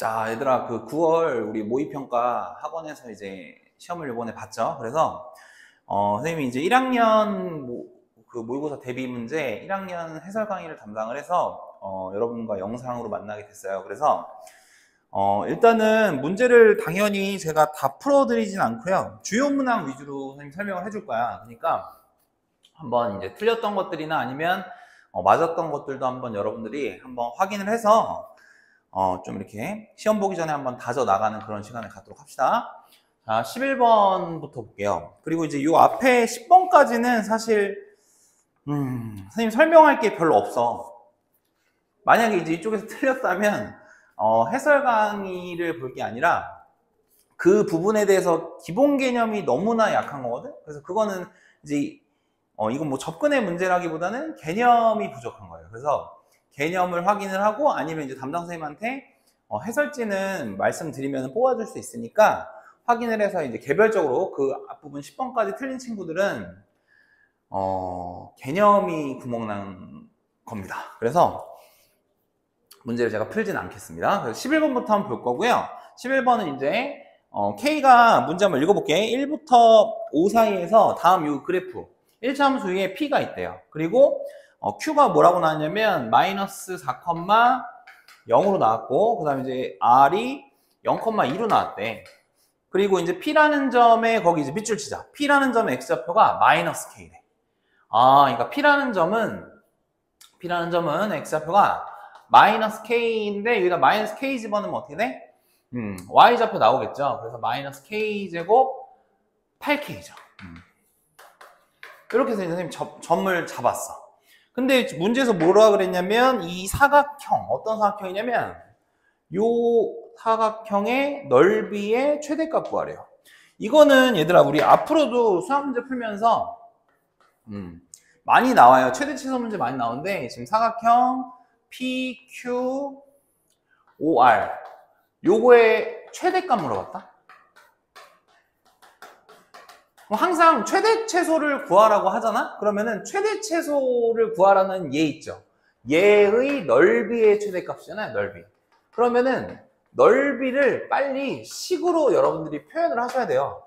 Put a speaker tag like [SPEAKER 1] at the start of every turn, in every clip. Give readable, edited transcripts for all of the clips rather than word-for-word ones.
[SPEAKER 1] 자, 얘들아, 그 9월 우리 모의평가 학원에서 이제 시험을 이번에 봤죠. 그래서, 선생님이 이제 1학년 그 모의고사 대비 문제 1학년 해설 강의를 담당을 해서, 여러분과 영상으로 만나게 됐어요. 그래서, 일단은 문제를 당연히 제가 다 풀어드리진 않고요. 주요 문항 위주로 선생님 설명을 해줄 거야. 그러니까, 한번 이제 틀렸던 것들이나 아니면, 맞았던 것들도 한번 여러분들이 한번 확인을 해서, 좀 이렇게 시험 보기 전에 한번 다져 나가는 그런 시간을 갖도록 합시다. 자, 11번부터 볼게요. 그리고 이제 요 앞에 10번까지는 사실, 선생님 설명할 게 별로 없어. 만약에 이제 이쪽에서 틀렸다면, 해설 강의를 볼 게 아니라, 그 부분에 대해서 기본 개념이 너무나 약한 거거든? 그래서 그거는 이제, 이건 뭐 접근의 문제라기보다는 개념이 부족한 거예요. 그래서, 개념을 확인을 하고 아니면 이제 담당 선생님한테 해설지는 말씀드리면 뽑아줄 수 있으니까 확인을 해서 이제 개별적으로 그 앞부분 10번까지 틀린 친구들은 개념이 구멍난 겁니다. 그래서 문제를 제가 풀진 않겠습니다. 그래서 11번부터 한번 볼 거고요. 11번은 이제 K가 문제 한번 읽어볼게. 1부터 5 사이에서 다음 이 그래프 1차 함수 위에 P가 있대요. 그리고 Q가 뭐라고 나왔냐면 마이너스 4,0로 나왔고 그 다음에 이제 R이 0,2로 나왔대. 그리고 이제 P라는 점에 거기 이제 밑줄 치자. P라는 점의 X좌표가 마이너스 K래. 그러니까 P라는 점은 X좌표가 마이너스 K인데 여기다 마이너스 K 집어넣으면 어떻게 돼? Y좌표 나오겠죠. 그래서 마이너스 K제곱 8K죠. 이렇게 해서 선생님 점을 잡았어. 근데 문제에서 뭐라 그랬냐면 이 사각형, 어떤 사각형이냐면 요 사각형의 넓이의 최대값 구하래요. 이거는 얘들아 우리 앞으로도 수학 문제 풀면서 많이 나와요. 최대 최소 문제 많이 나오는데 지금 사각형 PQOR 요거의 최대값 물어봤다. 항상 최대 최소를 구하라고 하잖아? 그러면은 최대 최소를 구하라는 얘 있죠? 얘의 넓이의 최대값이잖아요, 넓이. 그러면은 넓이를 빨리 식으로 여러분들이 표현을 하셔야 돼요.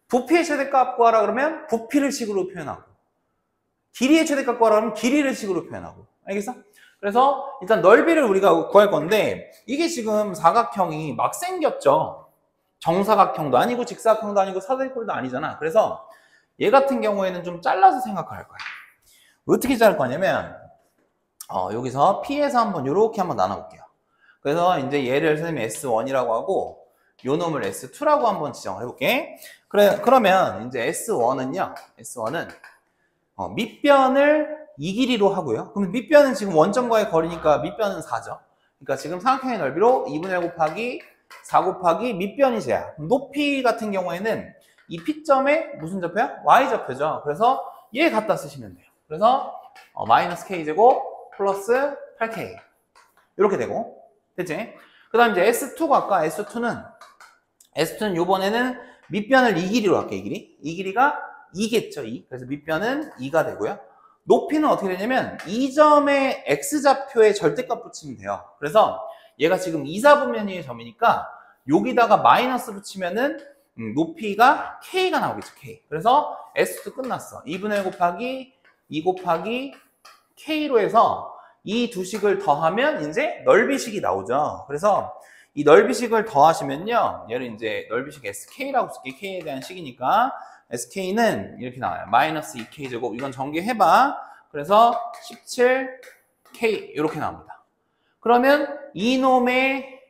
[SPEAKER 1] 부피의 최대값 구하라 그러면 부피를 식으로 표현하고 길이의 최대값 구하라 그러면 길이를 식으로 표현하고 알겠어? 그래서 일단 넓이를 우리가 구할 건데 이게 지금 사각형이 막 생겼죠? 정사각형도 아니고 직사각형도 아니고 사대꼴도 아니잖아. 그래서 얘 같은 경우에는 좀 잘라서 생각할 거야. 어떻게 자를 거냐면 여기서 P에서 한번 이렇게 한번 나눠볼게요. 그래서 이제 얘를 선생님이 S1이라고 하고 요 놈을 S2라고 한번 지정을 해볼게. 그러면 이제 S1은 밑변을 이 길이로 하고요. 그럼 밑변은 지금 원점과의 거리니까 밑변은 4죠. 그러니까 지금 삼각형의 넓이로 2분의 1 곱하기 4 곱하기 밑변이 쟤야. 높이 같은 경우에는 이 P점의 무슨 좌표야? Y좌표죠. 그래서 얘 갖다 쓰시면 돼요. 그래서 마이너스 K제곱 플러스 8K 이렇게 되고 됐지? 그 다음 이제 S2 갈까? S2는 요번에는 밑변을 이 길이로 할게. 이 길이가 2겠죠. 2. 그래서 밑변은 2가 되고요. 높이는 어떻게 되냐면 이 점의 X좌표에 절대값 붙이면 돼요. 그래서 얘가 지금 2사분면의 점이니까 여기다가 마이너스 붙이면은 높이가 K가 나오겠죠. K. 그래서 S2 끝났어. 2분의 1 곱하기 2 곱하기 K로 해서 이 두 식을 더하면 이제 넓이식이 나오죠. 그래서 이 넓이식을 더하시면요. 얘를 이제 넓이식 SK라고 쓸게. K에 대한 식이니까 SK는 이렇게 나와요. 마이너스 2K제곱. 이건 전개해봐. 그래서 17K 이렇게 나옵니다. 그러면 이놈의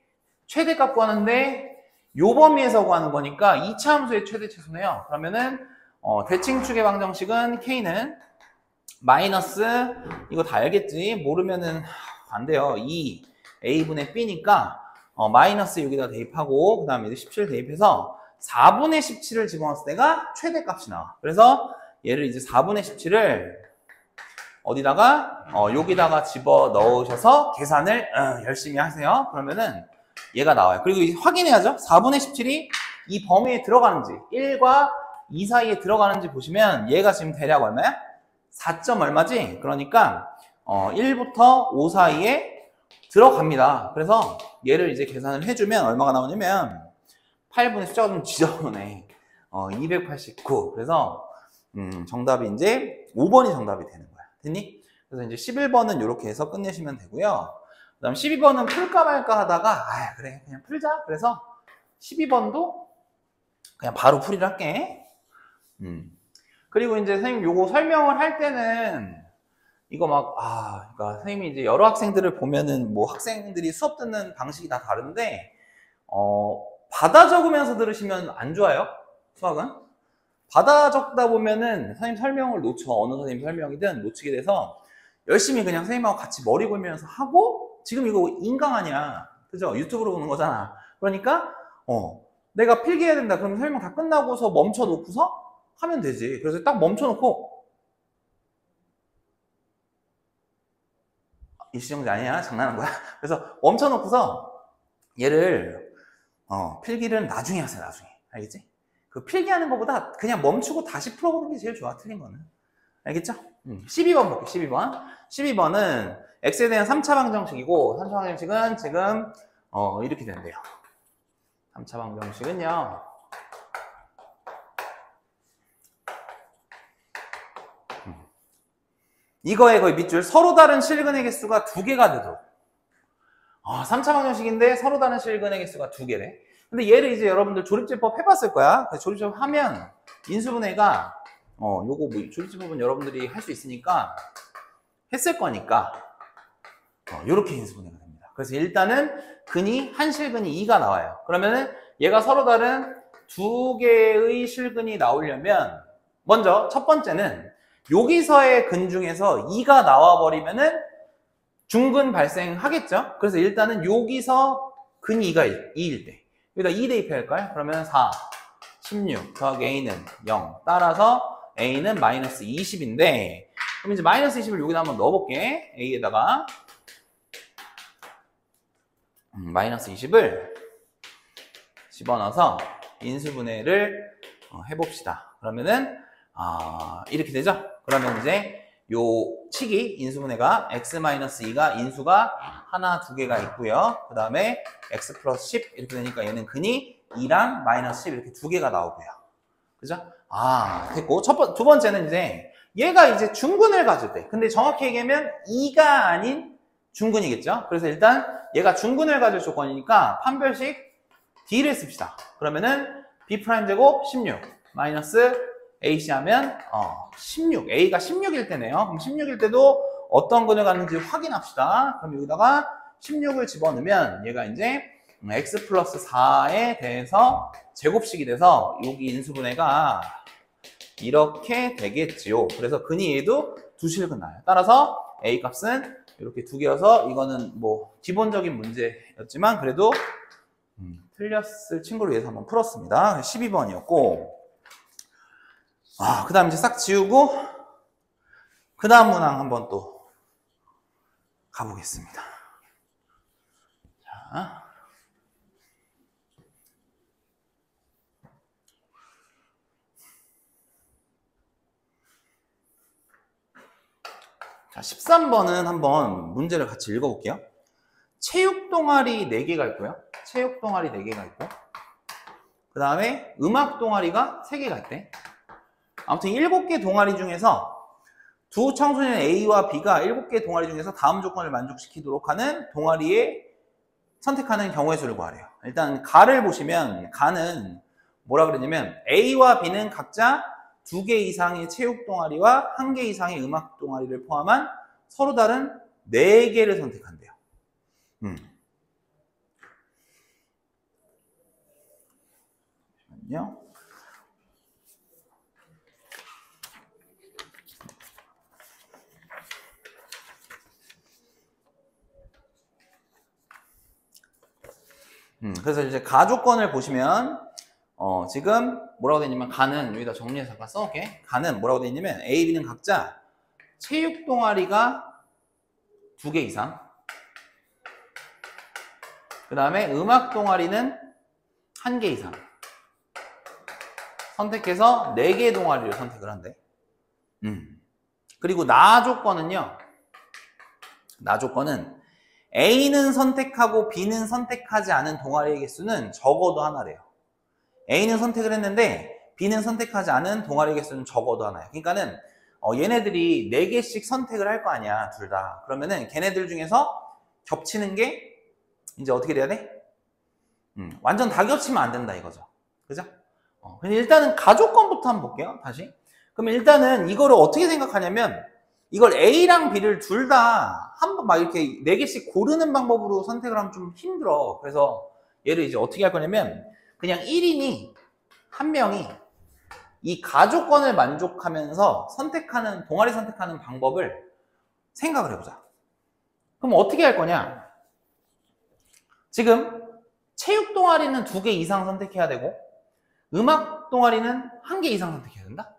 [SPEAKER 1] 최대값 구하는데 요 범위에서 구하는 거니까 2차 함수의 최대 최소네요. 그러면은 대칭축의 방정식은 K는 마이너스 이거 다 알겠지? 모르면은 안 돼요. 2A분의 B니까 마이너스 여기다 대입하고 그 다음에 이제 17 대입해서 4분의 17을 집어넣었을 때가 최대값이 나와. 그래서 얘를 이제 4분의 17을 어디다가 여기다가 집어 넣으셔서 계산을 열심히 하세요. 그러면은 얘가 나와요. 그리고 이제 확인해야죠. 4분의 17이 이 범위에 들어가는지 1과 2 사이에 들어가는지 보시면 얘가 지금 대략 얼마야? 4점 얼마지? 그러니까 1부터 5 사이에 들어갑니다. 그래서 얘를 이제 계산을 해주면 얼마가 나오냐면 8분의 숫자가 좀 지저분해. 289. 그래서 정답이 이제 5번이 정답이 되는 거야. 됐니? 그래서 이제 11번은 이렇게 해서 끝내시면 되고요. 그 다음 12번은 풀까 말까 하다가 그래 그냥 풀자. 그래서 12번도 그냥 바로 풀이를 할게. 그리고 이제 선생님 요거 설명을 할 때는 이거 그러니까 선생님이 이제 여러 학생들을 보면은 뭐 학생들이 수업 듣는 방식이 다 다른데, 받아 적으면서 들으시면 안 좋아요, 수학은. 받아 적다 보면은 선생님 설명을 놓쳐. 어느 선생님 설명이든 놓치게 돼서 열심히 그냥 선생님하고 같이 머리 굴면서 하고, 지금 이거 인강 아니야. 그죠? 유튜브로 보는 거잖아. 그러니까, 내가 필기해야 된다. 그러면 설명 다 끝나고서 멈춰 놓고서 하면 되지. 그래서 딱 멈춰 놓고, 일시정지 아니야? 장난하는 거야? 그래서 멈춰 놓고서 얘를, 필기를 나중에 하세요, 나중에. 알겠지? 그 필기하는 것보다 그냥 멈추고 다시 풀어보는 게 제일 좋아, 틀린 거는. 알겠죠? 12번 볼게요, 12번. 12번은 x에 대한 3차 방정식이고, 3차 방정식은 지금, 이렇게 된대요. 3차 방정식은요, 이거의 거의 밑줄, 서로 다른 실근의 개수가 2개가 돼도. 3차 방정식인데 서로 다른 실근의 개수가 2개래. 근데 얘를 이제 여러분들 조립제법 해봤을 거야. 그래서 조립제법 하면 인수분해가, 요거 뭐 조립제법은 여러분들이 할 수 있으니까 했을 거니까, 요렇게 인수분해가 됩니다. 그래서 일단은 근이, 한 실근이 2가 나와요. 그러면은 얘가 서로 다른 2개의 실근이 나오려면, 먼저 첫 번째는 여기서의 근 중에서 2가 나와버리면은 중근 발생하겠죠? 그래서 일단은 여기서 근이 2일 때. 여기다 2 대입할까요? 그러면 4, 16 더하기 A는 0. 따라서 A는 마이너스 20인데, 그럼 이제 마이너스 20을 여기다 한번 넣어볼게. A에다가. 마이너스 20을 집어넣어서 인수분해를 해봅시다. 그러면은, 이렇게 되죠? 그러면 이제 요 식이 인수분해가 x-2가 인수가 하나, 2개가 있고요. 그 다음에 x 플러스 10 이렇게 되니까 얘는 근이 2랑 마이너스 10 이렇게 2개가 나오고요. 그죠? 됐고. 두 번째는 이제 얘가 이제 중근을 가질 때. 근데 정확히 얘기하면 2가 아닌 중근이겠죠? 그래서 일단 얘가 중근을 가질 조건이니까 판별식 D를 씁시다. 그러면은 B'제곱 16 마이너스 AC 하면 16, A가 16일 때네요. 그럼 16일 때도 어떤 근을 갖는지 확인합시다. 그럼 여기다가 16을 집어넣으면 얘가 이제 x 플러스 4에 대해서 제곱식이 돼서 여기 인수분해가 이렇게 되겠지요. 그래서 근이 얘도 2실근 나요. 따라서 A 값은 이렇게 2개여서 이거는 뭐 기본적인 문제였지만 그래도 틀렸을 친구를 위해서 한번 풀었습니다. 12번이었고, 그 다음 이제 싹 지우고, 그 다음 문항 한번 또 가보겠습니다. 자, 13번은 한번 문제를 같이 읽어볼게요. 체육 동아리 4개가 있고요. 체육 동아리 4개가 있고, 그 다음에 음악 동아리가 3개가 있대. 아무튼 7개 동아리 중에서 두 청소년 A와 B가 7개 동아리 중에서 다음 조건을 만족시키도록 하는 동아리에 선택하는 경우의 수를 구하래요. 일단 가를 보시면 가는 뭐라 그랬냐면 A와 B는 각자 2개 이상의 체육 동아리와 1개 이상의 음악 동아리를 포함한 서로 다른 4개를 선택한대요. 잠시만요. 그래서 이제 가 조건을 보시면 지금 뭐라고 되어 있냐면 가는 여기다 정리해서 잠깐 써놓을게. 가는 뭐라고 되어 있냐면 A, B는 각자 체육 동아리가 2개 이상, 그 다음에 음악 동아리는 1개 이상 선택해서 4개 동아리를 선택을 한대. 그리고 나 조건은요, 나 조건은 A는 선택하고 B는 선택하지 않은 동아리의 개수는 적어도 하나래요. A는 선택을 했는데 B는 선택하지 않은 동아리의 개수는 적어도 하나예요. 그러니까는 얘네들이 4개씩 선택을 할 거 아니야, 둘 다. 그러면은 걔네들 중에서 겹치는 게 이제 어떻게 돼야 돼? 완전 다 겹치면 안 된다 이거죠. 그죠? 근데 일단은 가족권부터 한번 볼게요, 다시. 그러면 일단은 이거를 어떻게 생각하냐면 이걸 A랑 B를 둘 다 한 번 막 이렇게 4개씩 고르는 방법으로 선택을 하면 좀 힘들어. 그래서 얘를 이제 어떻게 할 거냐면 그냥 1인이 한 명이 이 가족권을 만족하면서 선택하는, 동아리 선택하는 방법을 생각을 해보자. 그럼 어떻게 할 거냐? 지금 체육 동아리는 2개 이상 선택해야 되고 음악 동아리는 1개 이상 선택해야 된다?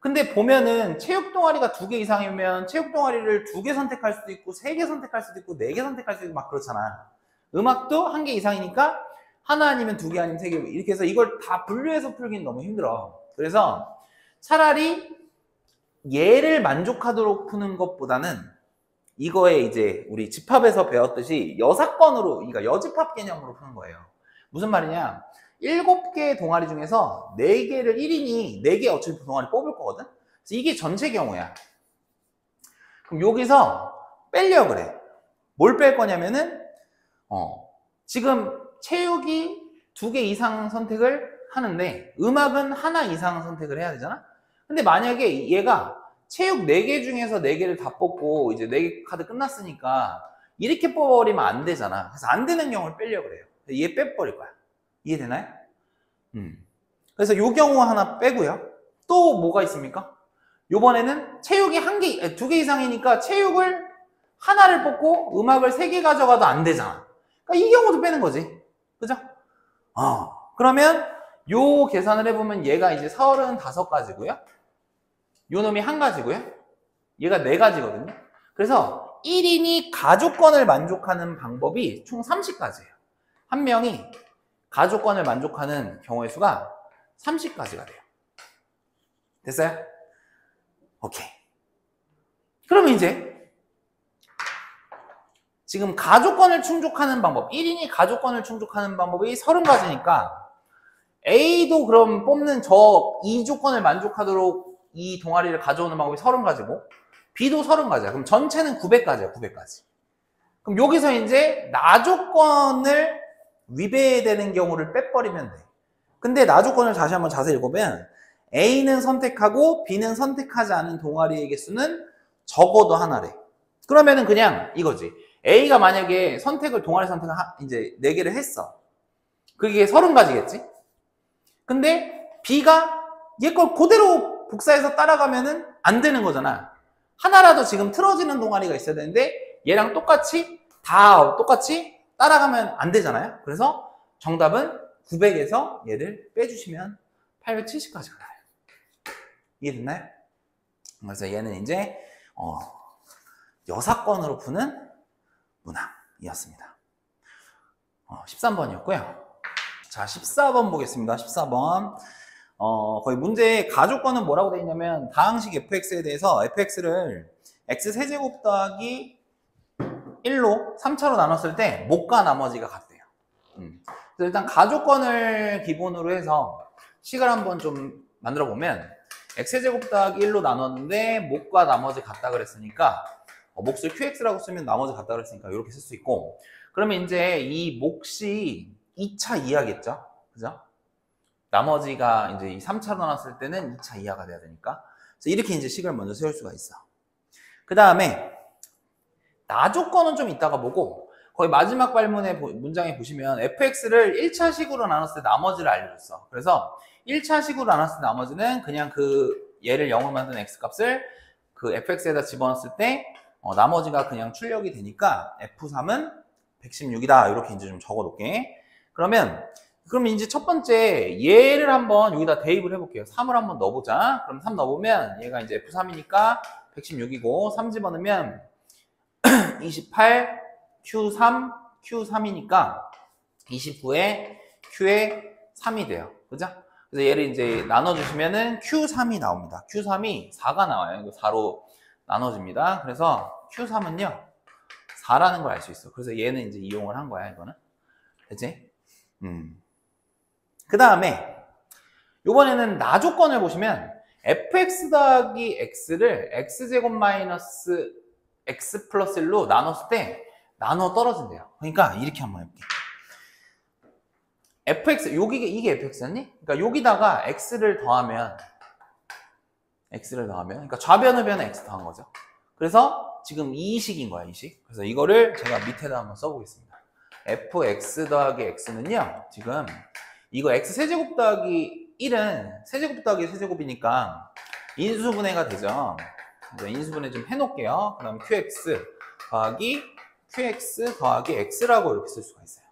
[SPEAKER 1] 근데 보면은 체육 동아리가 2개 이상이면 체육 동아리를 2개 선택할 수도 있고 3개 선택할 수도 있고 4개 선택할 수도 있고 막 그렇잖아. 음악도 1개 이상이니까 하나 아니면 2개 아니면 3개 이렇게 해서 이걸 다 분류해서 풀기는 너무 힘들어. 그래서 차라리 얘를 만족하도록 푸는 것보다는 이거에 이제 우리 집합에서 배웠듯이 여사건으로, 그러니까 여집합 개념으로 푸는 거예요. 무슨 말이냐? 7개 동아리 중에서 4개를 1인이 4개 어차피 동아리 뽑을 거거든? 그래서 이게 전체 경우야. 그럼 여기서 빼려고 그래. 뭘 뺄 거냐면은, 지금 체육이 2개 이상 선택을 하는데, 음악은 하나 이상 선택을 해야 되잖아? 근데 만약에 얘가 체육 4개 중에서 4개를 다 뽑고, 이제 4개 카드 끝났으니까, 이렇게 뽑아버리면 안 되잖아. 그래서 안 되는 경우를 빼려고 그래요. 얘 빼버릴 거야. 이해되나요? 그래서 요 경우 하나 빼고요. 또 뭐가 있습니까? 요번에는 체육이 2개 이상이니까 체육을 하나를 뽑고 음악을 3개 가져가도 안 되잖아. 그러니까 이 경우도 빼는 거지. 그죠? 그러면 요 계산을 해보면 얘가 이제 35가지고요. 요 놈이 1가지고요. 얘가 4가지거든요. 그래서 1인이 가족권을 만족하는 방법이 총 30가지예요. 한 명이 가족권을 만족하는 경우의 수가 30가지가 돼요. 됐어요? 오케이. 그러면 이제 지금 가족권을 충족하는 방법, 1인이 가족권을 충족하는 방법이 30가지니까 A도 그럼 뽑는 이 조건을 만족하도록 이 동아리를 가져오는 방법이 30가지고 B도 30가지야. 그럼 전체는 900가지야, 900가지. 그럼 여기서 이제 나조건을 위배되는 경우를 빼버리면 돼. 근데 나조건을 다시 한번 자세히 읽어보면 A는 선택하고 B는 선택하지 않은 동아리의 개수는 적어도 하나래. 그러면은 그냥 이거지. A가 만약에 동아리 선택을 이제 4개를 했어. 그게 30가지겠지? 근데 B가 얘 걸 그대로 복사해서 따라가면은 안 되는 거잖아. 하나라도 지금 틀어지는 동아리가 있어야 되는데 얘랑 똑같이 따라가면 안 되잖아요. 그래서 정답은 900에서 얘를 빼주시면 870까지가 나와요. 이해됐나요? 그래서 얘는 이제 여사건으로 푸는 문항이었습니다. 13번이었고요. 자, 14번 보겠습니다. 14번. 거의 문제에 가족권은 뭐라고 되어 있냐면 다항식 fx에 대해서 fx를 x세제곱 더하기 1로 3차로 나눴을 때 못과 나머지가 같대요. 그래서 일단 가족권을 기본으로 해서 식을 한번 좀 만들어 보면 x제곱 더하기 1로 나눴는데 못과 나머지 같다 그랬으니까 몫을 qx라고 쓰면 나머지 같다 그랬으니까 이렇게 쓸 수 있고, 그러면 이제 이 몫이 2차 이하겠죠? 그죠? 나머지가 이제 이 3차로 나눴을 때는 2차 이하가 돼야 되니까. 그래서 이렇게 이제 식을 먼저 세울 수가 있어. 그 다음에 나조건은 좀 이따가 보고, 거의 마지막 발문의 문장에 보시면 fx를 1차식으로 나눴을 때 나머지를 알려줬어. 그래서 1차식으로 나눴을 때 나머지는 그냥 얘를 0으로 만든 x값을 그 fx에다 집어넣었을 때 나머지가 그냥 출력이 되니까 f3은 116이다. 이렇게 이제 좀 적어 놓게. 그러면 이제 첫 번째 얘를 한번 여기다 대입을 해볼게요. 3을 한번 넣어보자. 그럼 3 넣어보면 얘가 이제 f3이니까 116이고 3 집어넣으면 28, Q3, Q3이니까 29에 Q에 3이 돼요. 그죠? 그래서 얘를 이제 나눠주시면은 Q3이 나옵니다. Q3이 4가 나와요. 이거 4로 나눠집니다. 그래서 Q3은요, 4라는 걸 알 수 있어. 그래서 얘는 이제 이용을 한 거야, 이거는. 그치? 그 다음에, 요번에는 나 조건을 보시면, fx 더하기 x를 x제곱 마이너스 x 플러스 1로 나눴을 때, 나눠 떨어진대요. 그러니까, 이렇게 한번 해볼게. fx, 이게 fx였니? 그러니까 여기다가 x를 더하면, 그러니까 좌변의 변에 x 더한 거죠. 그래서 지금 이 식인 거야, 이 식. 그래서 이거를 제가 밑에다 한번 써보겠습니다. fx 더하기 x는요, 지금 이거 x 세제곱 더하기 1은 세제곱 더하기 세제곱이니까 인수분해가 되죠. 인수분해 좀 해놓을게요. 그 다음 qx 더하기 x라고 이렇게 쓸 수가 있어요.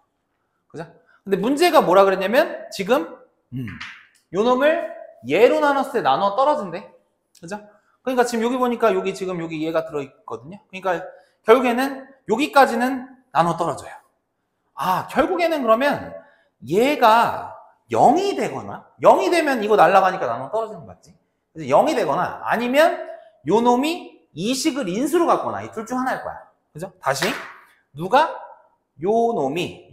[SPEAKER 1] 그죠? 근데 문제가 뭐라 그랬냐면 지금 요 놈을 얘로 나눴을 때 나눠 떨어진대. 그죠? 그러니까 지금 여기 보니까 여기 지금 여기 얘가 들어있거든요. 그러니까 결국에는 여기까지는 나눠 떨어져요. 아, 결국에는 그러면 얘가 0이 되거나 0이 되면 이거 날아가니까 나눠 떨어지는 거 맞지? 그래서 0이 되거나 아니면 요 놈이 이 식을 인수로 갖거나 이 둘 중 하나일 거야. 그죠? 다시 누가 요 놈이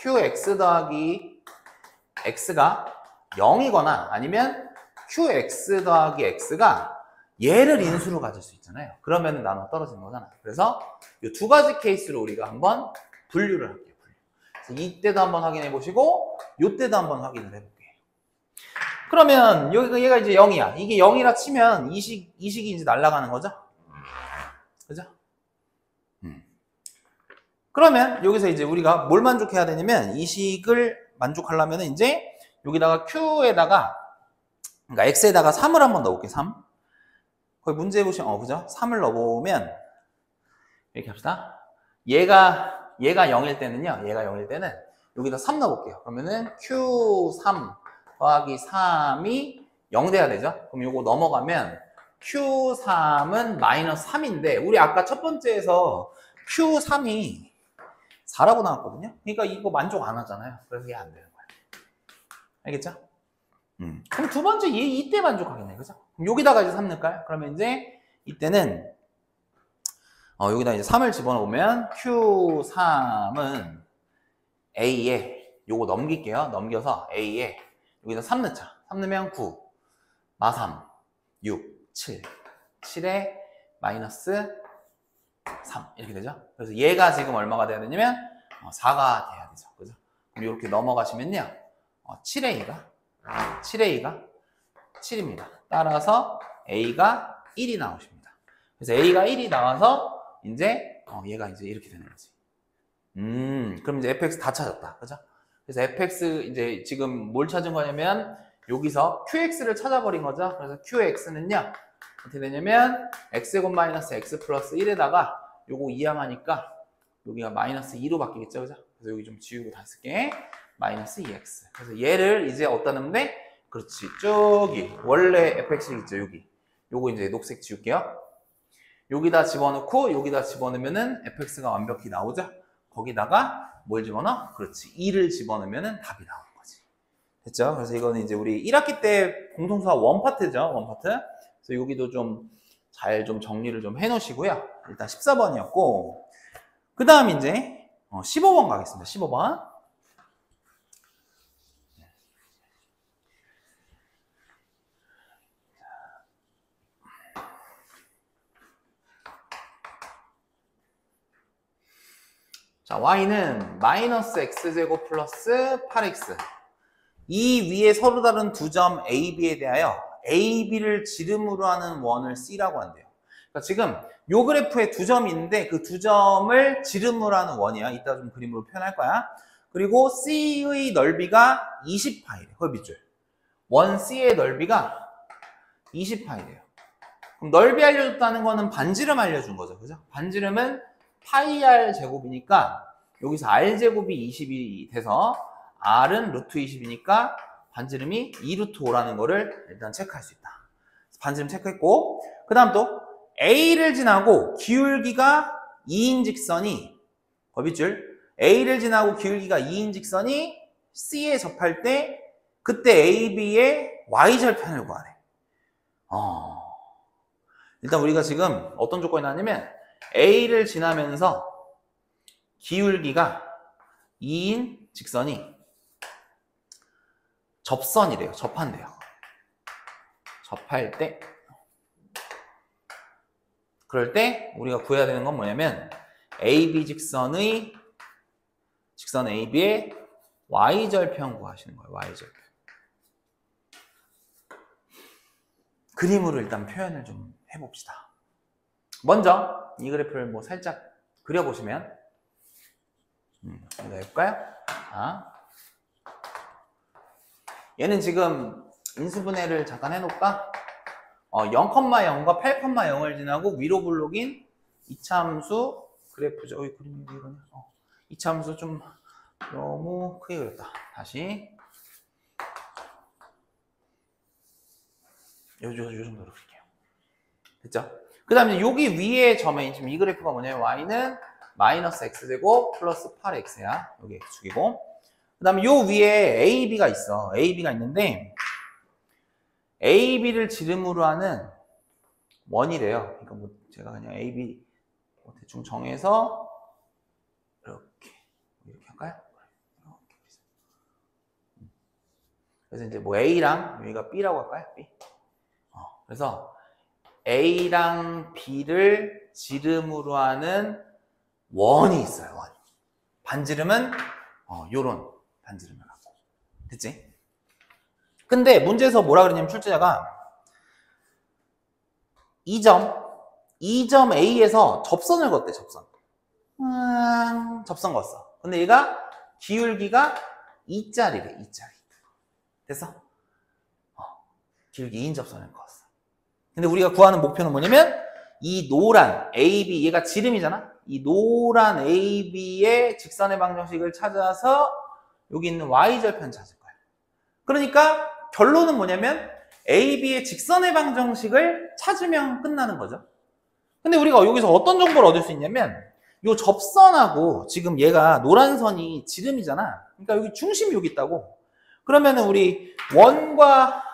[SPEAKER 1] qx 더하기 x가 0이거나 아니면 qx 더하기 x가 얘를 인수로 가질 수 있잖아요. 그러면 나눠 떨어지는 거잖아. 그래서 이 두 가지 케이스로 우리가 한번 분류를 할게요. 그래서 이때도 한번 확인해 보시고 이때도 한번 확인을 해볼게요. 그러면 얘가 이제 0이야. 이게 0이라 치면 이 식이 이제 날아가는 거죠. 그죠? 그러면 여기서 이제 우리가 뭘 만족해야 되냐면 이 식을 만족하려면 이제 여기다가 q에다가 그러니까 x에다가 3을 한번 넣어볼게요. 3. 거기 문제 보시면 그죠? 3을 넣어보면 이렇게 합시다. 얘가 0일 때는요. 얘가 0일 때는 여기다 3 넣어볼게요. 그러면은 q3 더하기 3이 0 돼야 되죠? 그럼 요거 넘어가면 q3은 마이너스 3인데 우리 아까 첫 번째에서 q3이 4라고 나왔거든요. 그러니까 이거 만족 안 하잖아요. 그래서 이게 안 되는 거예요. 알겠죠? 그럼 두 번째 이때 만족하겠네. 그죠? 그럼 여기다가 이제 3 넣을까요? 그러면 이제 이때는 여기다 이제 3을 집어넣으면 q3은 a에 요거 넘길게요. 넘겨서 a에 여기다 3 넣자. 3 넣으면 9 마3 6 7 7에 마이너스 3 이렇게 되죠. 그래서 얘가 지금 얼마가 돼야 되냐면 4가 돼야 되죠. 그죠? 그럼 이렇게 넘어가시면요. 7a가 7입니다. 따라서 a가 1이 나오십니다. 그래서 a가 1이 나와서 이제 얘가 이제 이렇게 되는 거지. 그럼 이제 fx 다 찾았다. 그죠? 그래서 fx 이제 지금 뭘 찾은 거냐면 여기서 qx를 찾아버린 거죠. 그래서 qx는요. 어떻게 되냐면 x제곱 마이너스 x 플러스 1에다가 요거 이항하니까 여기가 마이너스 2로 바뀌겠죠. 그죠? 그래서 여기 좀 지우고 다시 쓸게. 마이너스 2x. 그래서 얘를 이제 어디다 넣으면 돼? 그렇지. 저기 원래 fx 있죠. 여기. 요거 이제 녹색 지울게요. 여기다 집어넣고 여기다 집어넣으면은 fx가 완벽히 나오죠. 거기다가 뭘 집어넣어? 그렇지. 2를 집어넣으면은 답이 나오는 거지. 됐죠? 그래서 이거는 이제 우리 1학기 때 공통수학 원파트죠. 원파트. 그래서 여기도 좀 잘 좀 정리를 좀 해놓으시고요. 일단 14번이었고 그 다음 이제 15번 가겠습니다. 15번. 자, y는 마이너스 x제곱 플러스 8x. 이 위에 서로 다른 두 점 a, b에 대하여 a, b를 지름으로 하는 원을 c라고 한대요. 그러니까 지금 요 그래프에 두 점이 있는데 그 두 점을 지름으로 하는 원이야. 이따 좀 그림으로 표현할 거야. 그리고 c의 넓이가 20파이래. 거의 밑줄. 원 c의 넓이가 20파이래요. 그럼 넓이 알려줬다는 거는 반지름 알려준 거죠. 그죠? 반지름은 파이 r 제곱이니까 여기서 r 제곱이 20이 돼서 r은 루트 20이니까 반지름이 2루트 5라는 거를 일단 체크할 수 있다. 반지름 체크했고 그 다음 또 a를 지나고 기울기가 2인 직선이 거빗줄 a를 지나고 기울기가 2인 직선이 c에 접할 때 그때 AB의 y절편을 구하래. 일단 우리가 지금 어떤 조건이 나왔냐면 A를 지나면서 기울기가 2인 직선이 접선이래요. 접한대요. 접할 때 그럴 때 우리가 구해야 되는 건 뭐냐면 AB 직선 AB의 Y절편 구하시는 거예요. Y절편. 그림으로 일단 표현을 좀 해봅시다. 먼저 이 그래프를 뭐 살짝 그려보시면 이거 해볼까요? 얘는 지금 인수분해를 잠깐 해놓을까? 0,0과 8,0을 지나고 위로 블록인 이차함수 그래프죠. 그림이 왜 이러냐? 이차함수 좀 너무 크게 그렸다. 다시 요 정도로 그릴게요. 됐죠? 그 다음에 여기 위에 점에 지금 이 그래프가 뭐냐면 y는 마이너스 x제곱 플러스 8x야. 여기 x축이고 그 다음에 요 위에 AB가 있어. AB가 있는데 AB를 지름으로 하는 원이래요. 그러니까 뭐 제가 그냥 AB 대충 정해서 이렇게 할까요? 그래서 이제 뭐 A랑 여기가 B라고 할까요? B. 그래서 A랑 B를 지름으로 하는 원이 있어요. 원. 반지름은 요런 반지름을 하고. 됐지? 근데 문제에서 뭐라 그러냐면 출제자가 이 점 A에서 접선을 걷대. 접선 걷어. 근데 얘가 기울기가 2짜리래. 2짜리. 됐어? 기울기 2인 접선을 그었어. 근데 우리가 구하는 목표는 뭐냐면 이 노란 AB, 얘가 지름이잖아? 이 노란 AB의 직선의 방정식을 찾아서 여기 있는 Y절편 찾을 거야. 그러니까 결론은 뭐냐면 AB의 직선의 방정식을 찾으면 끝나는 거죠. 근데 우리가 여기서 어떤 정보를 얻을 수 있냐면 이 접선하고 지금 얘가 노란 선이 지름이잖아. 그러니까 여기 중심이 여기 있다고. 그러면은 우리 원과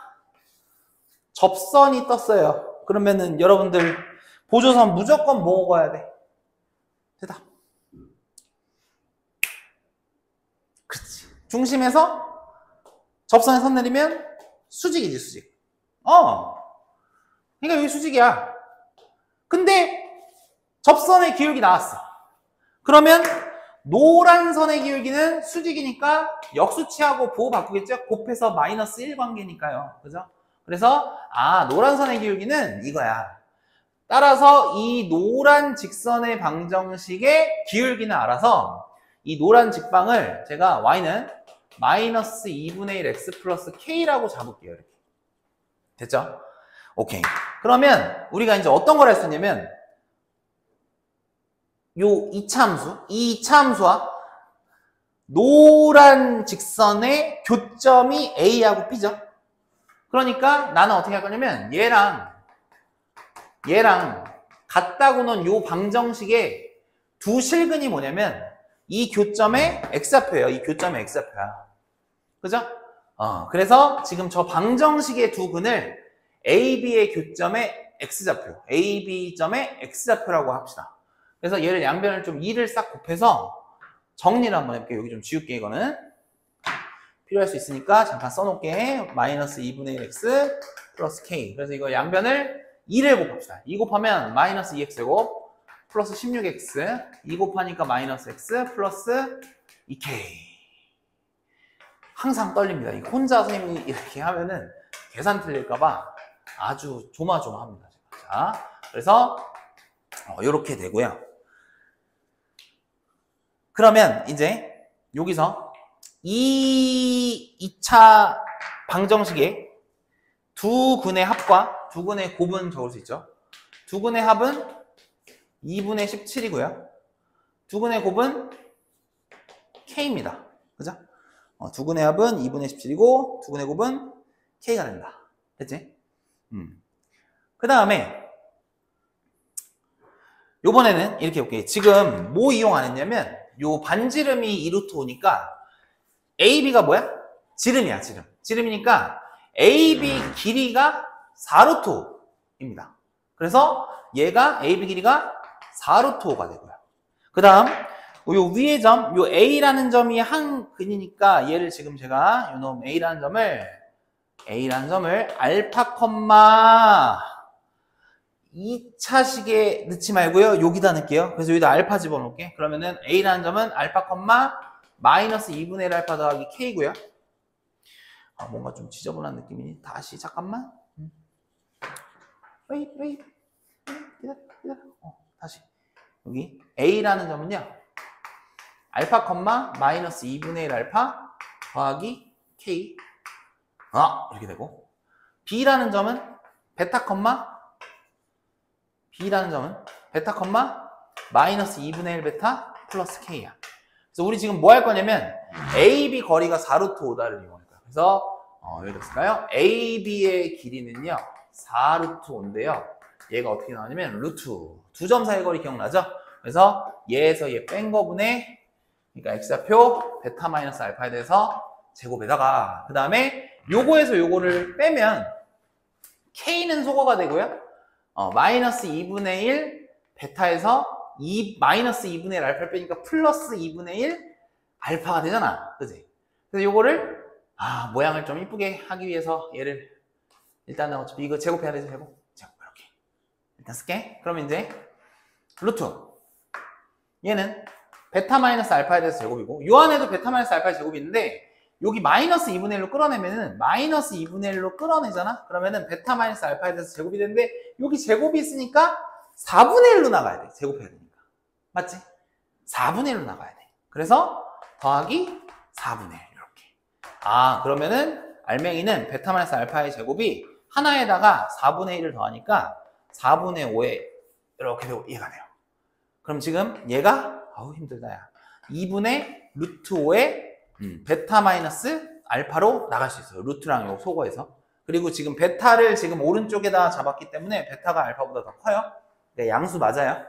[SPEAKER 1] 접선이 떴어요. 그러면은 여러분들 보조선 무조건 뭐 먹어야 돼? 대답. 그렇지. 중심에서 접선에 선 내리면 수직이지, 수직. 그러니까 여기 수직이야. 근데 접선의 기울기 나왔어. 그러면 노란 선의 기울기는 수직이니까 역수치하고 보호 바꾸겠죠? 곱해서 마이너스 1 관계니까요. 그죠? 그래서 노란 선의 기울기는 이거야. 따라서 이 노란 직선의 방정식의 기울기는 알아서 이 노란 직방을 제가 y는 마이너스 2분의 1 x 플러스 k라고 잡을게요. 이렇게. 됐죠? 오케이. 그러면 우리가 이제 어떤 걸 했었냐면 요 이차함수, 이 이차함수와 노란 직선의 교점이 A하고 B죠. 그러니까 나는 어떻게 할 거냐면 얘랑 같다고 놓은 요 방정식의 두 실근이 뭐냐면 이 교점의 X좌표예요. 이 교점의 X좌표야. 그죠? 그래서 지금 저 방정식의 두 근을 AB의 교점의 X좌표, AB점의 X좌표라고 합시다. 그래서 얘를 양변을 좀 2를 싹 곱해서 정리를 한번 해볼게요. 여기 좀 지울게, 이거는. 필요할 수 있으니까 잠깐 써놓을게. 마이너스 2분의 1 x 플러스 k. 그래서 이거 양변을 2를 곱합시다. 2 곱하면 마이너스 2x제곱 플러스 16x. 2 곱하니까 마이너스 x 플러스 2k. 항상 떨립니다. 이 혼자 선생님이 이렇게 하면은 계산 틀릴까봐 아주 조마조마합니다. 자, 그래서 이렇게 되고요. 그러면 이제 여기서 이 2차 방정식의 두 근의 합과 두 근의 곱은 적을 수 있죠. 두 근의 합은 2분의 17이고요. 두 근의 곱은 k입니다. 그죠? 두 근의 합은 2분의 17이고 두 근의 곱은 k가 된다. 됐지? 그 다음에 요번에는 이렇게 볼게요. 지금 뭐 이용 안 했냐면 요 반지름이 2루트 오니까 AB가 뭐야? 지름이야, 지름. 지름이니까 AB 길이가 4루트입니다. 그래서 얘가 AB 길이가 4루트 5가 되고요. 그 다음 요 위의 점, 요 A라는 점이 한 근이니까 얘를 지금 제가 요놈 A라는 점을 알파 콤마 2차식에 넣지 말고요. 여기다 넣을게요. 그래서 여기다 알파 집어넣을게. 그러면은 A라는 점은 알파 콤마 마이너스 2분의 1 알파 더하기 K고요. 아, 뭔가 좀 지저분한 느낌이니. 다시 잠깐만. 웨이. 기다려. 다시. 여기 A라는 점은요. 알파 콤마 마이너스 2분의 1 알파 더하기 K. 이렇게 되고. B라는 점은 베타 콤마 마이너스 2분의 1 베타 플러스 K야. 그래서 우리 지금 뭐 할 거냐면 AB 거리가 4루트 5다를 이용할 거야. 그래서 여기 됐을까요? AB의 길이는요 4루트 5인데요. 얘가 어떻게 나오냐면 루트 두 점 사이 거리 기억나죠? 그래서 얘에서 얘 뺀 거분에 그러니까 x좌표 베타 마이너스 알파에 대해서 제곱에다가 그 다음에 요거에서 요거를 빼면 K는 소거가 되고요. 마이너스 2분의 1 베타에서 마이너스 2분의 1 알파를 빼니까 플러스 2분의 1 알파가 되잖아. 그지? 그래서 요거를 모양을 좀 이쁘게 하기 위해서 얘를 일단은 어차피 이거 제곱해야 되죠. 제곱 이렇게 일단 쓸게. 그럼 이제 루트 얘는 베타 마이너스 알파에 대해서 제곱이고 요 안에도 베타 마이너스 알파의 제곱이 있는데 여기 마이너스 2분의 1로 끌어내면은 마이너스 2분의 1로 끌어내잖아? 그러면은 베타 마이너스 알파에 대해서 제곱이 되는데 여기 제곱이 있으니까 4분의 1로 나가야 돼. 제곱해야 되니까. 맞지? 4분의 1로 나가야 돼. 그래서 더하기 4분의 1 이렇게. 그러면은 알맹이는 베타 마이너스 알파의 제곱이 하나에다가 4분의 1을 더하니까 4분의 5에 이렇게 되고 얘가 돼요. 그럼 지금 얘가 힘들다 야. 2분의 루트 5에 베타 마이너스 알파로 나갈 수 있어요. 루트랑 요 소거해서. 그리고 지금 베타를 지금 오른쪽에다 잡았기 때문에 베타가 알파보다 더 커요. 네, 양수 맞아요.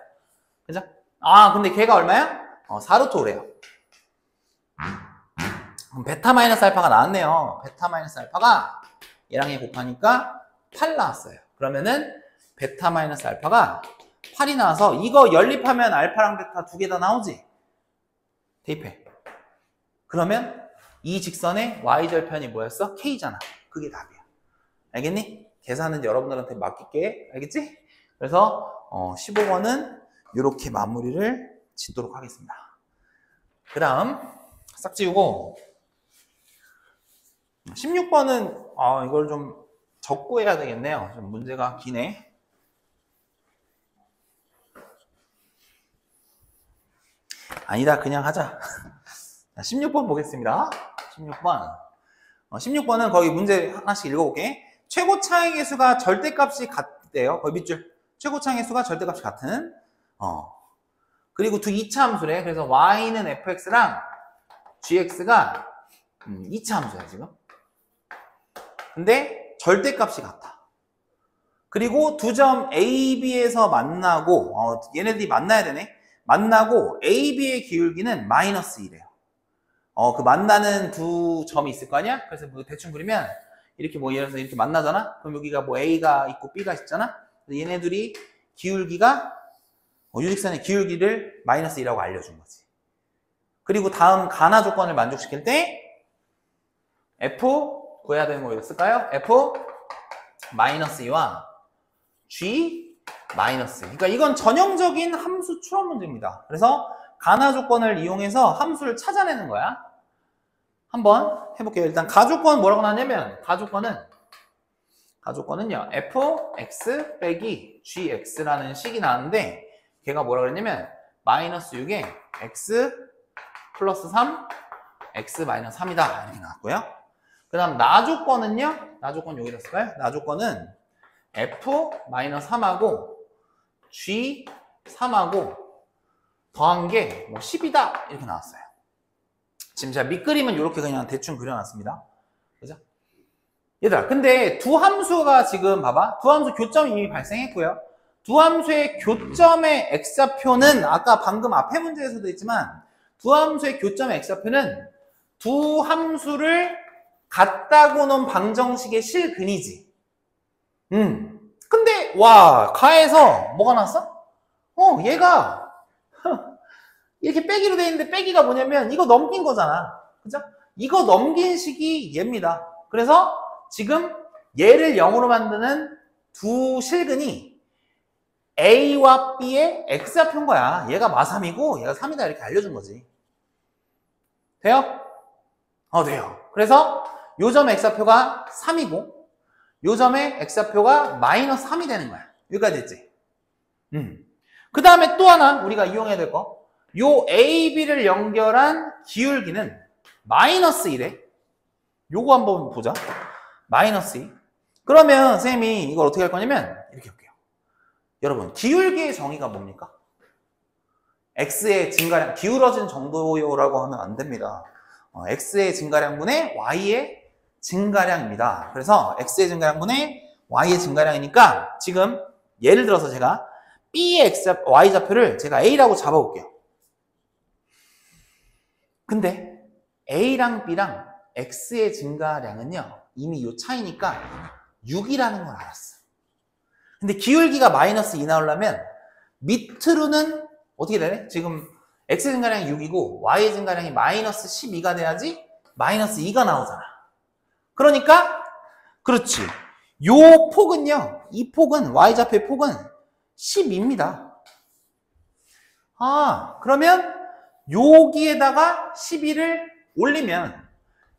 [SPEAKER 1] 그죠? 근데 걔가 얼마야? 4루트 5래요. 그럼 베타 마이너스 알파가 나왔네요. 베타 마이너스 알파가 얘랑 얘 곱하니까 8 나왔어요. 그러면은 베타 마이너스 알파가 8이 나와서 이거 연립하면 알파랑 베타 두 개 다 나오지? 대입해. 그러면 이 직선의 y절편이 뭐였어? K잖아. 그게 답이야. 알겠니? 계산은 여러분들한테 맡길게. 알겠지? 그래서 15번은 이렇게 마무리를 짓도록 하겠습니다. 그 다음 싹 지우고 16번은 이걸 좀 적고 해야 되겠네요. 좀 문제가 기네. 아니다, 그냥 하자. 16번 보겠습니다. 16번은 거기 문제 하나씩 읽어볼게. 최고 차항의 수가 절대값이 같대요. 거의 밑줄. 최고 차항의 수가 절대값이 같은. 그리고 두 2차 함수래. 그래서 y는 fx랑 gx가 2차 함수야, 지금. 근데 절대값이 같아. 그리고 두 점 A, B에서 만나고, 얘네들이 만나야 되네. 만나고 A, B의 기울기는 마이너스 1이에요. 그 만나는 두 점이 있을 거 아니야? 그래서 뭐 대충 그리면 이렇게 뭐 예를 들어서 이렇게 만나잖아? 그럼 여기가 뭐 A가 있고 B가 있잖아? 얘네들이 기울기가 유직선의 기울기를 마이너스 2라고 알려준 거지. 그리고 다음 가나 조건을 만족시킬 때 F 구해야 되는 거 쓸까요? F 마이너스 2와 G 마이너스 2. 그러니까 이건 전형적인 함수 추론 문제입니다. 그래서 가나 조건을 이용해서 함수를 찾아내는 거야. 한번 해볼게요. 일단 가조건 뭐라고 나왔냐면 가조건은요 fx 빼기 gx라는 식이 나왔는데 걔가 뭐라 그랬냐면 마이너스 6에 x 플러스 3 x 마이너스 3이다 이렇게 나왔고요. 그 다음 나조건은요, 나조건 여기다 쓸까요? 나조건은 f 마이너스 3하고 g 3하고 더한 게 뭐 10이다 이렇게 나왔어요. 지금 제가 밑그림은 이렇게 그냥 대충 그려놨습니다. 그죠? 얘들아, 근데 두 함수가 지금 봐봐. 두 함수 교점이 이미 발생했고요. 두 함수의 교점의 x좌표는 아까 방금 앞에 문제에서도 했지만 두 함수의 교점의 x좌표는 두 함수를 같다고 놓은 방정식의 실근이지. 근데 와, 가에서 뭐가 나왔어? 얘가 이렇게 빼기로 돼 있는데 빼기가 뭐냐면 이거 넘긴 거잖아. 그죠? 이거 넘긴 식이 얘입니다. 그래서 지금 얘를 0으로 만드는 두 실근이 A와 B의 X좌표인 거야. 얘가 마3이고 얘가 3이다 이렇게 알려준 거지. 돼요? 돼요. 그래서 요 점 X좌표가 3이고 요 점의 X좌표가 마이너스 3이 되는 거야. 여기까지 됐지? 그 다음에 또 하나 우리가 이용해야 될 거. 요 A, B를 연결한 기울기는 마이너스 1에 요거 한번 보자. 마이너스 2. 그러면 선생님이 이걸 어떻게 할 거냐면 이렇게 할게요. 여러분, 기울기의 정의가 뭡니까? X의 증가량, 기울어진 정도라고 하면 안 됩니다. X의 증가량분의 Y의 증가량입니다. 그래서 X의 증가량분의 Y의 증가량이니까 지금 예를 들어서 제가 B의 Y좌표를 제가 A라고 잡아볼게요. 근데 A랑 B랑 X의 증가량은요 이미 요 차이니까 6이라는 걸 알았어. 근데 기울기가 마이너스 2 나오려면 밑으로는 어떻게 되네? 지금 X의 증가량이 6이고 Y의 증가량이 마이너스 12가 돼야지 마이너스 2가 나오잖아. 그러니까 그렇지. 요 폭은요, 이 폭은 Y좌표의 폭은 12입니다. 그러면 여기에다가 12를 올리면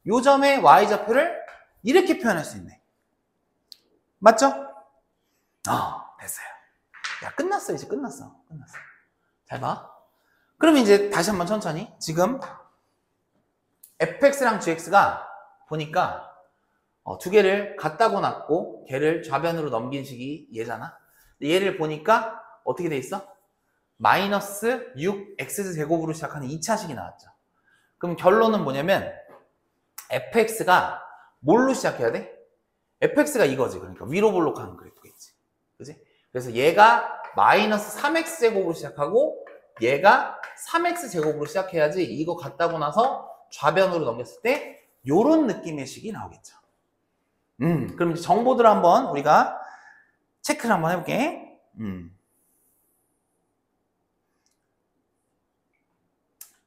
[SPEAKER 1] 요 점의 Y좌표를 이렇게 표현할 수 있네. 맞죠? 됐어요. 야, 끝났어. 이제 끝났어. 잘 봐. 그러면 이제 다시 한번 천천히. 지금 fx랑 gx가 보니까 두 개를 같다고 놨고 걔를 좌변으로 넘긴 식이 얘잖아. 얘를 보니까 어떻게 돼 있어? 마이너스 6x제곱으로 시작하는 2차식이 나왔죠. 그럼 결론은 뭐냐면 fx가 뭘로 시작해야 돼? fx가 이거지. 그러니까 위로 볼록하는 그래프겠지. 그지? 그래서 얘가 마이너스 3x제곱으로 시작하고 얘가 3x제곱으로 시작해야지 이거 갖다고 나서 좌변으로 넘겼을 때 요런 느낌의 식이 나오겠죠. 그럼 이제 정보들을 한번 우리가 체크를 한번 해볼게.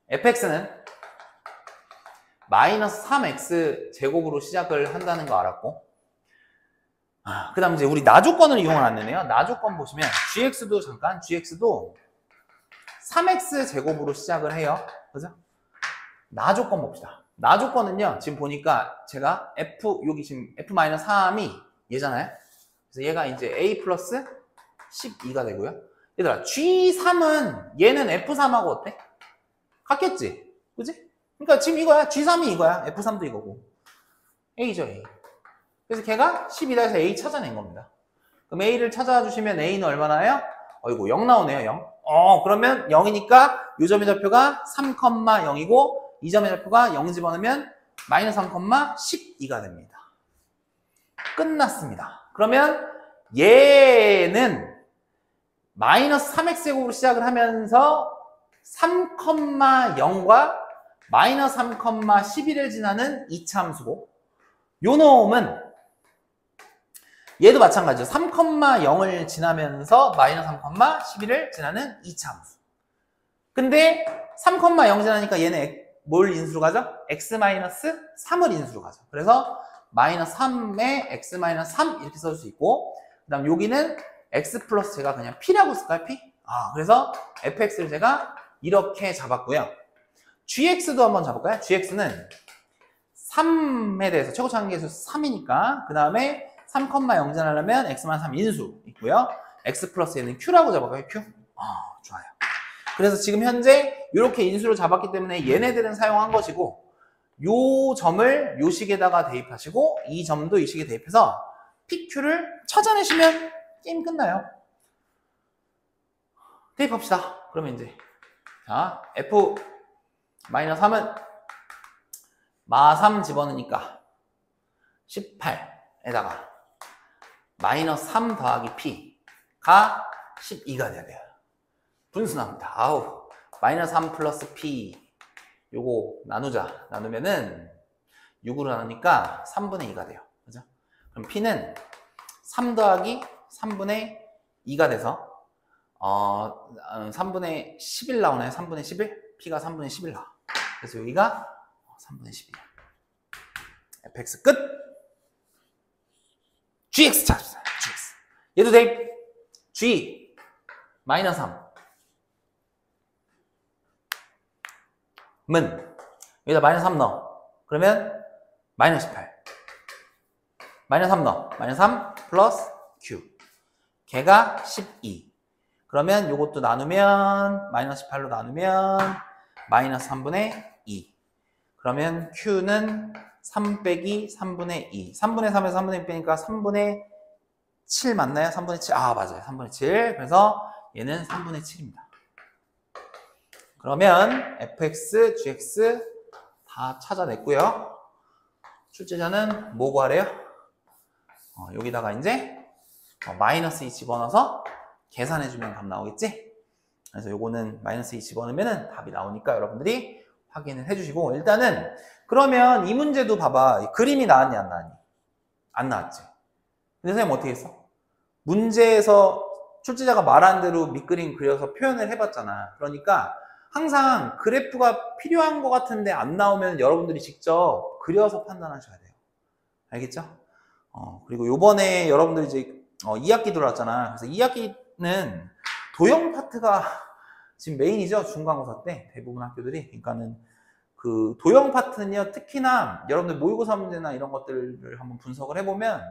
[SPEAKER 1] fx는 마이너스 3x 제곱으로 시작을 한다는 거 알았고, 그 다음 이제 우리 나조건을 이용을 안 되네요. 나조건 보시면 gx도 잠깐, gx도 3x 제곱으로 시작을 해요. 그죠? 나조건 봅시다. 나조건은요, 지금 보니까 제가 여기 지금 f-3이 얘잖아요. 그래서 얘가 이제 a 플러스 12가 되고요. 얘들아, g3은 얘는 f3하고 어때? 같겠지? 그지? 그러니까 지금 이거야. G3이 이거야. F3도 이거고. A죠, A. 그래서 걔가 12다 해서 A 찾아낸 겁니다. 그럼 A를 찾아주시면 A는 얼마나요? 어이구, 0 나오네요, 0. 그러면 0이니까 요 점의 좌표가 3,0이고 이 점의 좌표가 0 집어넣으면 마이너스 3,12가 됩니다. 끝났습니다. 그러면 얘는 마이너스 3x제곱으로 시작을 하면서 3,0과 마이너스 3,11을 지나는 2차 함수고, 요 놈은 얘도 마찬가지죠. 3,0을 지나면서 마이너스 3,11을 지나는 2차 함수. 근데 3,0 지나니까 얘는 뭘 인수로 가죠? x-3을 인수로 가죠. 그래서 마이너스 3에 x-3 이렇게 써줄 수 있고, 그 다음 여기는 x 플러스 제가 그냥 p라고 쓸까요? p? 그래서 fx를 제가 이렇게 잡았고요. gx도 한번 잡을까요? gx는 3에 대해서 최고차항계수 3이니까 그 다음에 3,0 지나려면 x-3 인수 있고요. x 플러스 얘는 q라고 잡을까요? q? 좋아요. 그래서 지금 현재 이렇게 인수를 잡았기 때문에 얘네들은 사용한 것이고, 요 점을 요 식에다가 대입하시고 이 점도 이 식에 대입해서 pq를 찾아내시면 게임 끝나요. 대입합시다. 그러면 이제 자, f-3은 마3 집어넣으니까 18에다가 마이너스 3 더하기 p가 12가 돼야 돼요. 분수납니다. 마이너스 3 플러스 p 요거 나누자. 나누면은 6으로 나누니까 3분의 2가 돼요. 그죠? 그럼 p는 3 더하기 3분의 2가 돼서 3분의 11 나오나요? 3분의 11? P가 3분의 11 나와. 그래서 여기가 3분의 11. fx 끝. gx 찾습니다. gx. 얘도 돼. g 마이너스 3. 문. 여기다 마이너스 3 넣어. 그러면 마이너스 18. 마이너스 3 넣어. 마이너스 3 플러스 q. 걔가 12. 그러면 요것도 나누면 마이너스 18로 나누면 마이너스 3분의 2. 그러면 q는 3 빼기 3분의 2. 3분의 3에서 3분의 2 빼니까 3분의 7 맞나요? 3분의 7. 아, 맞아요. 3분의 7. 그래서 얘는 3분의 7입니다. 그러면 fx, gx 다 찾아냈고요. 출제자는 뭐 구하래요? 여기다가 이제 마이너스 2 집어넣어서 계산해주면 답 나오겠지? 그래서 요거는 마이너스 2 집어넣으면 답이 나오니까 여러분들이 확인을 해주시고, 일단은 그러면 이 문제도 봐봐. 그림이 나왔니 안 나왔니? 안 나왔지. 근데 선생님 어떻게 했어? 문제에서 출제자가 말한 대로 밑그림 그려서 표현을 해봤잖아. 그러니까 항상 그래프가 필요한 것 같은데 안 나오면 여러분들이 직접 그려서 판단하셔야 돼요. 알겠죠? 그리고 요번에 여러분들이 이제 2학기 들어왔잖아. 그래서 2학기는 도형 파트가 지금 메인이죠. 중간고사 때 대부분 학교들이. 그러니까는 그 도형 파트는요, 특히나 여러분들 모의고사 문제나 이런 것들을 한번 분석을 해보면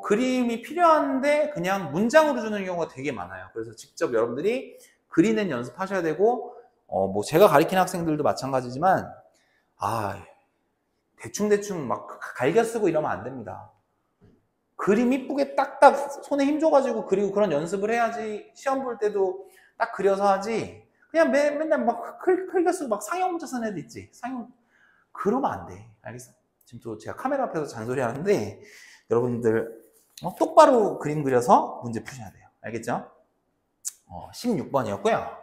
[SPEAKER 1] 그림이 필요한데 그냥 문장으로 주는 경우가 되게 많아요. 그래서 직접 여러분들이 그리는 연습하셔야 되고, 뭐 제가 가르치는 학생들도 마찬가지지만 대충대충 막 갈겨 쓰고 이러면 안 됩니다. 그림 이쁘게 딱딱 손에 힘줘가지고 그리고 그런 연습을 해야지 시험 볼 때도 딱 그려서 하지. 그냥 맨날 막 갈겨 쓰고 막 상형 문자 쓰는 애들 있지. 상형. 그러면 안 돼. 알겠어? 지금 또 제가 카메라 앞에서 잔소리 하는데 여러분들 똑바로 그림 그려서 문제 푸셔야 돼요. 알겠죠? 16번이었고요.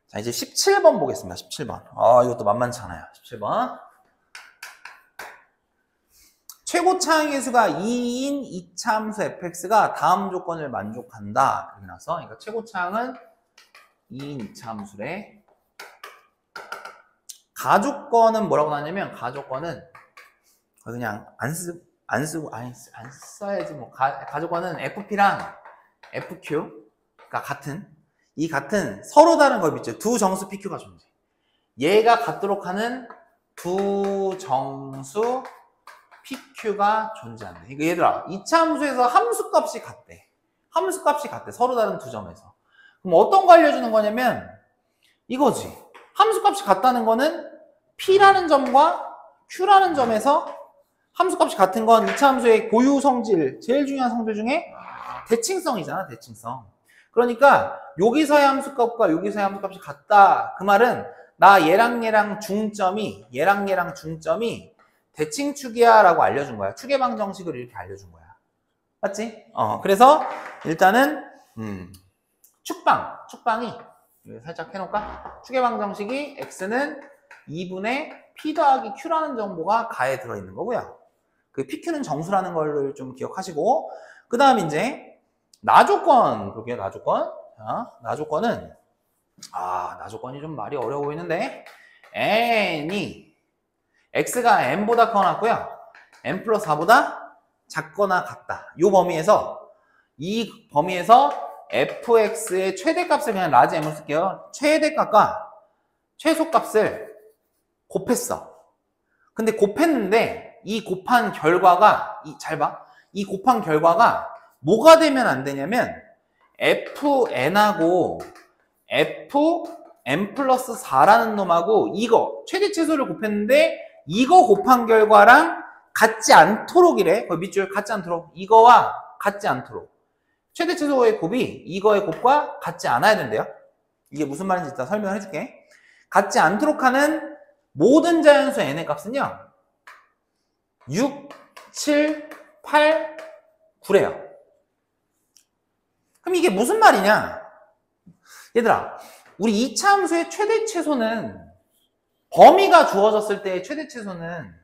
[SPEAKER 1] 자, 이제 17번 보겠습니다. 17번. 이것도 만만치 않아요. 17번. 최고차항의 수가 2인 이차함수 fx가 다음 조건을 만족한다. 이렇게 나서, 그러니까 최고차항은 2인 이차함수래. 가조건은 뭐라고 나냐면, 가조건은 그냥 안 써야지 뭐. 가조건은 fp랑 fq가 같은, 이 같은 서로 다른 걸 믿죠. 두 정수 pq가 존재. 얘가 같도록 하는 두 정수 pq가 존재한다. 그러니까 얘들아, 이차함수에서 함수값이 같대. 함수값이 같대. 서로 다른 두 점에서. 그럼 어떤 거 알려주는 거냐면 이거지. 함수값이 같다는 거는 p라는 점과 q라는 점에서 함수값이 같은 건 이차함수의 고유 성질, 제일 중요한 성질 중에 대칭성이잖아. 대칭성. 그러니까 여기서의 함수값과 여기서의 함수값이 같다. 그 말은 나 얘랑 중점이 대칭축이야 라고 알려준 거야. 축의 방정식을 이렇게 알려준 거야. 맞지? 그래서 일단은 축방이 살짝 해놓을까? 축의 방정식이 x는 2분의 p 더하기 q라는 정보가 가에 들어있는 거고요. 그 pq는 정수라는 걸 좀 기억하시고, 그 다음 이제 나조건 볼게요. 나조건. 자, 나조건은 나조건이 좀 말이 어려워 보이는데, n이 x가 n보다 커놨고요. n 플러스 4보다 작거나 같다. 이 범위에서 fx의 최대값을 그냥 라지 m으로 쓸게요. 최대값과 최소값을 곱했어. 근데 곱했는데 이 곱한 결과가 잘 봐. 이 곱한 결과가 뭐가 되면 안 되냐면 fn하고 fn 플러스 4라는 놈하고 이거 최대 최소를 곱했는데 이거 곱한 결과랑 같지 않도록이래. 거의 밑줄 같지 않도록. 이거와 같지 않도록. 최대 최소의 곱이 이거의 곱과 같지 않아야 된대요. 이게 무슨 말인지 일단 설명을 해줄게. 같지 않도록 하는 모든 자연수 n의 값은요 6, 7, 8, 9래요. 그럼 이게 무슨 말이냐? 얘들아, 우리 이차 함수의 최대 최소는 범위가 주어졌을 때의 최대 최소는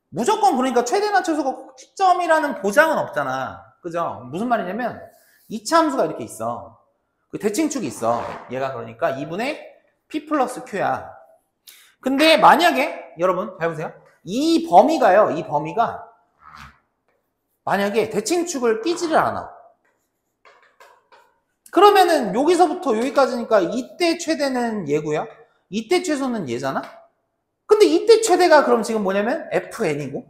[SPEAKER 1] 무조건 그러니까 최대나 최소가 꼭 시점이라는 보장은 없잖아. 그죠? 무슨 말이냐면 이차 함수가 이렇게 있어. 그 대칭축이 있어. 얘가 그러니까 2분의 p 플러스 q야. 근데 만약에 여러분 잘 보세요. 이 범위가요. 이 범위가 만약에 대칭축을 끼지를 않아. 그러면은 여기서부터 여기까지니까 이때 최대는 얘고요. 이때 최소는 얘잖아. 근데 이때 최대가 그럼 지금 뭐냐면 fn이고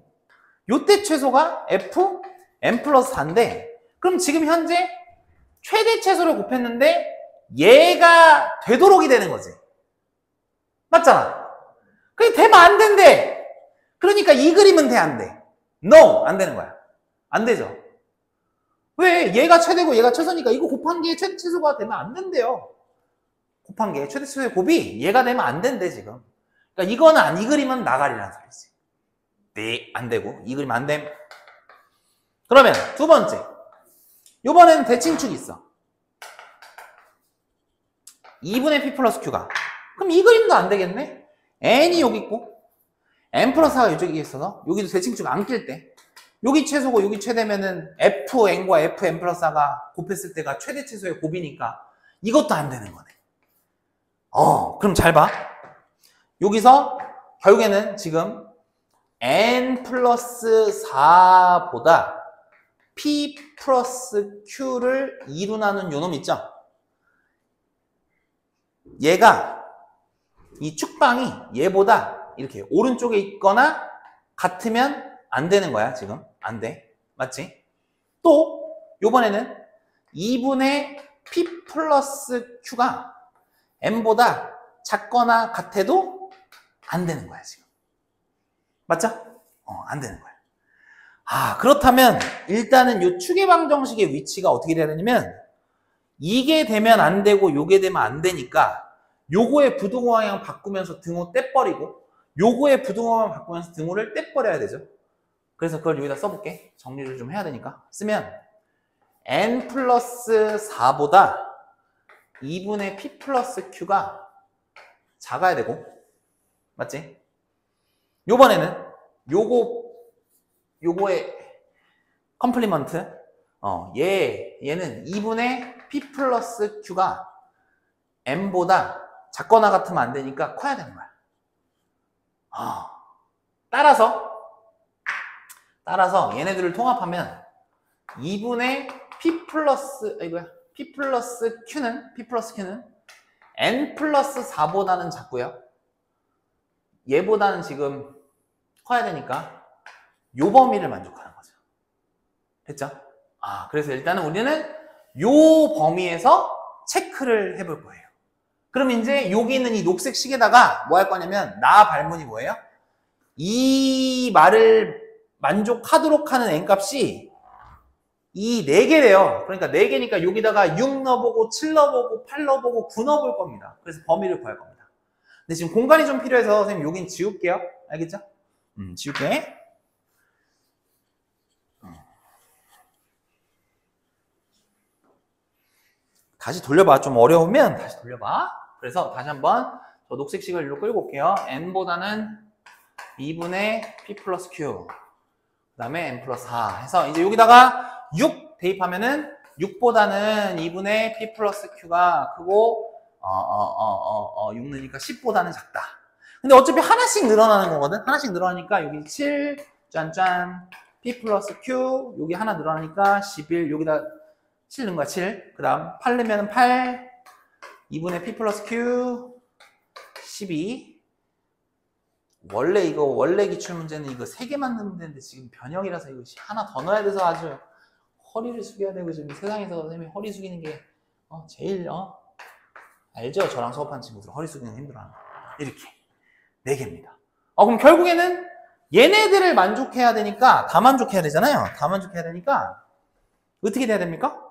[SPEAKER 1] 요때 최소가 fn 플러스 4인데 그럼 지금 현재 최대 최소를 곱했는데 얘가 되도록이 되는 거지. 맞잖아. 그게 되면 안 된대. 그러니까 이 그림은 돼, 안 돼? No! 안 되는 거야. 안 되죠. 왜? 얘가 최대고 얘가 최소니까 이거 곱한 게 최대 최소가 되면 안 된대요. 곱한 게 최대 최소의 곱이 얘가 되면 안 된대 지금. 그러니까 이거는 이 그림은 나가리라는 소리지. 네, 안 되고 이 그림 안 됨. 그러면 두 번째. 요번에는 대칭축이 있어. 2분의 p 플러스 q가. 그럼 이 그림도 안 되겠네? n이 여기 있고 n 플러스 4가 이쪽에 있어서 여기도 대칭축 안 낄 때 여기 최소고 여기 최대면은 fn과 fn 플러스 4가 곱했을 때가 최대 최소의 곱이니까 이것도 안 되는 거네. 그럼 잘 봐. 여기서 결국에는 지금 n 플러스 4보다 p 플러스 q를 2로 나눈 요놈 있죠? 얘가 이 축방이 얘보다 이렇게 오른쪽에 있거나 같으면 안 되는 거야 지금. 안 돼. 맞지? 또 요번에는 2분의 p 플러스 q가 n보다 작거나 같아도 안 되는 거야 지금. 맞죠? 안 되는 거야. 그렇다면 일단은 요 추계방정식의 위치가 어떻게 돼야 되냐면 이게 되면 안 되고 요게 되면 안 되니까 요거의 부등호 방향 바꾸면서 등호 떼버리고 요거의 부등호 방향 바꾸면서 등호를 떼버려야 되죠. 그래서 그걸 여기다 써볼게. 정리를 좀 해야 되니까. 쓰면 n 플러스 4보다 2분의 p 플러스 q가 작아야 되고 맞지? 요번에는 요거의 컴플리먼트 얘는 2분의 p 플러스 q가 n보다 작거나 같으면 안 되니까 커야 되는 거야. 따라서 얘네들을 통합하면 2분의 p 플러스 q는 n 플러스 4보다는 작고요. 얘보다는 지금 커야 되니까 요 범위를 만족하는 거죠. 됐죠? 그래서 일단은 우리는 요 범위에서 체크를 해볼 거예요. 그럼 이제 여기 있는 이 녹색 식에다가 뭐 할 거냐면 나 발문이 뭐예요? 이 말을 만족하도록 하는 n값이 이 4개래요. 그러니까 4개니까 여기다가 6 넣어보고 7 넣어보고 8 넣어보고 9 넣어볼 겁니다. 그래서 범위를 구할 겁니다. 근데 지금 공간이 좀 필요해서 선생님 여긴 지울게요. 알겠죠? 지울게. 다시 돌려봐. 좀 어려우면 다시 돌려봐. 그래서 다시 한번 저 녹색식을 일로 끌고 올게요. n보다는 2분의 p 플러스 q 그 다음에 n 플러스 4 해서 이제 여기다가 6 대입하면은 6보다는 2분의 p 플러스 q가 크고 6 넣으니까 10보다는 작다. 근데 어차피 하나씩 늘어나는 거거든. 하나씩 늘어나니까 여기 7 짠짠 p 플러스 q 여기 하나 늘어나니까 11 여기다 7 넣은 거야 7. 그 다음 8 넣으면 8 2분의 p 플러스 q 12 원래 기출문제는 이거 3개만 넣으면 되는데 지금 변형이라서 이거 하나 더 넣어야 돼서 아주 허리를 숙여야 되고 지금 세상에서 선생님이 허리 숙이는 게 제일 알죠? 저랑 수업한 친구들 허리 숙이는 거 힘들어하는 거. 이렇게 4개입니다. 그럼 결국에는 얘네들을 만족해야 되니까 다 만족해야 되잖아요. 다 만족해야 되니까 어떻게 돼야 됩니까?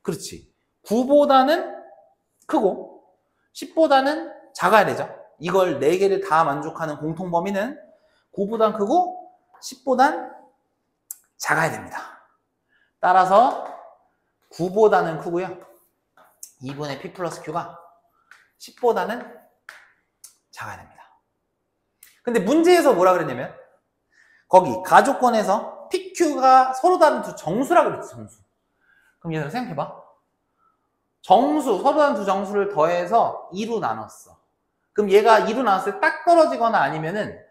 [SPEAKER 1] 그렇지. 9보다는 크고 10보다는 작아야 되죠. 이걸 4개를 다 만족하는 공통범위는 9보단 크고 10보단 작아야 됩니다. 따라서 9보다는 크고요. 2분의 P 플러스 Q가 10보다는 작아야 됩니다. 근데 문제에서 뭐라 그랬냐면 거기 가조건에서 PQ가 서로 다른 두 정수라 그랬지, 정수. 그럼 얘들아 생각해봐. 정수, 서로 다른 두 정수를 더해서 2로 나눴어. 그럼 얘가 2로 나눴을 때 딱 떨어지거나 아니면은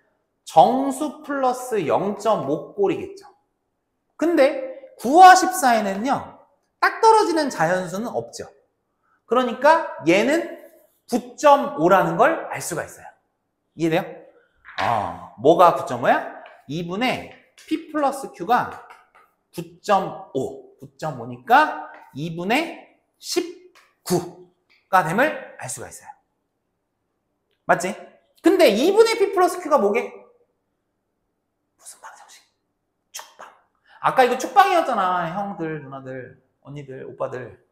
[SPEAKER 1] 정수 플러스 0.5꼴이겠죠. 근데 9와 14에는요, 딱 떨어지는 자연수는 없죠. 그러니까 얘는 9.5라는 걸 알 수가 있어요. 이해돼요? 뭐가 9.5야? 2분의 P 플러스 Q가 9.5. 9.5니까 2분의 19가 됨을 알 수가 있어요. 맞지? 근데 2분의 P 플러스 Q가 뭐게? 무슨 방정식? 축방. 아까 이거 축방이었잖아. 형들, 누나들, 언니들, 오빠들.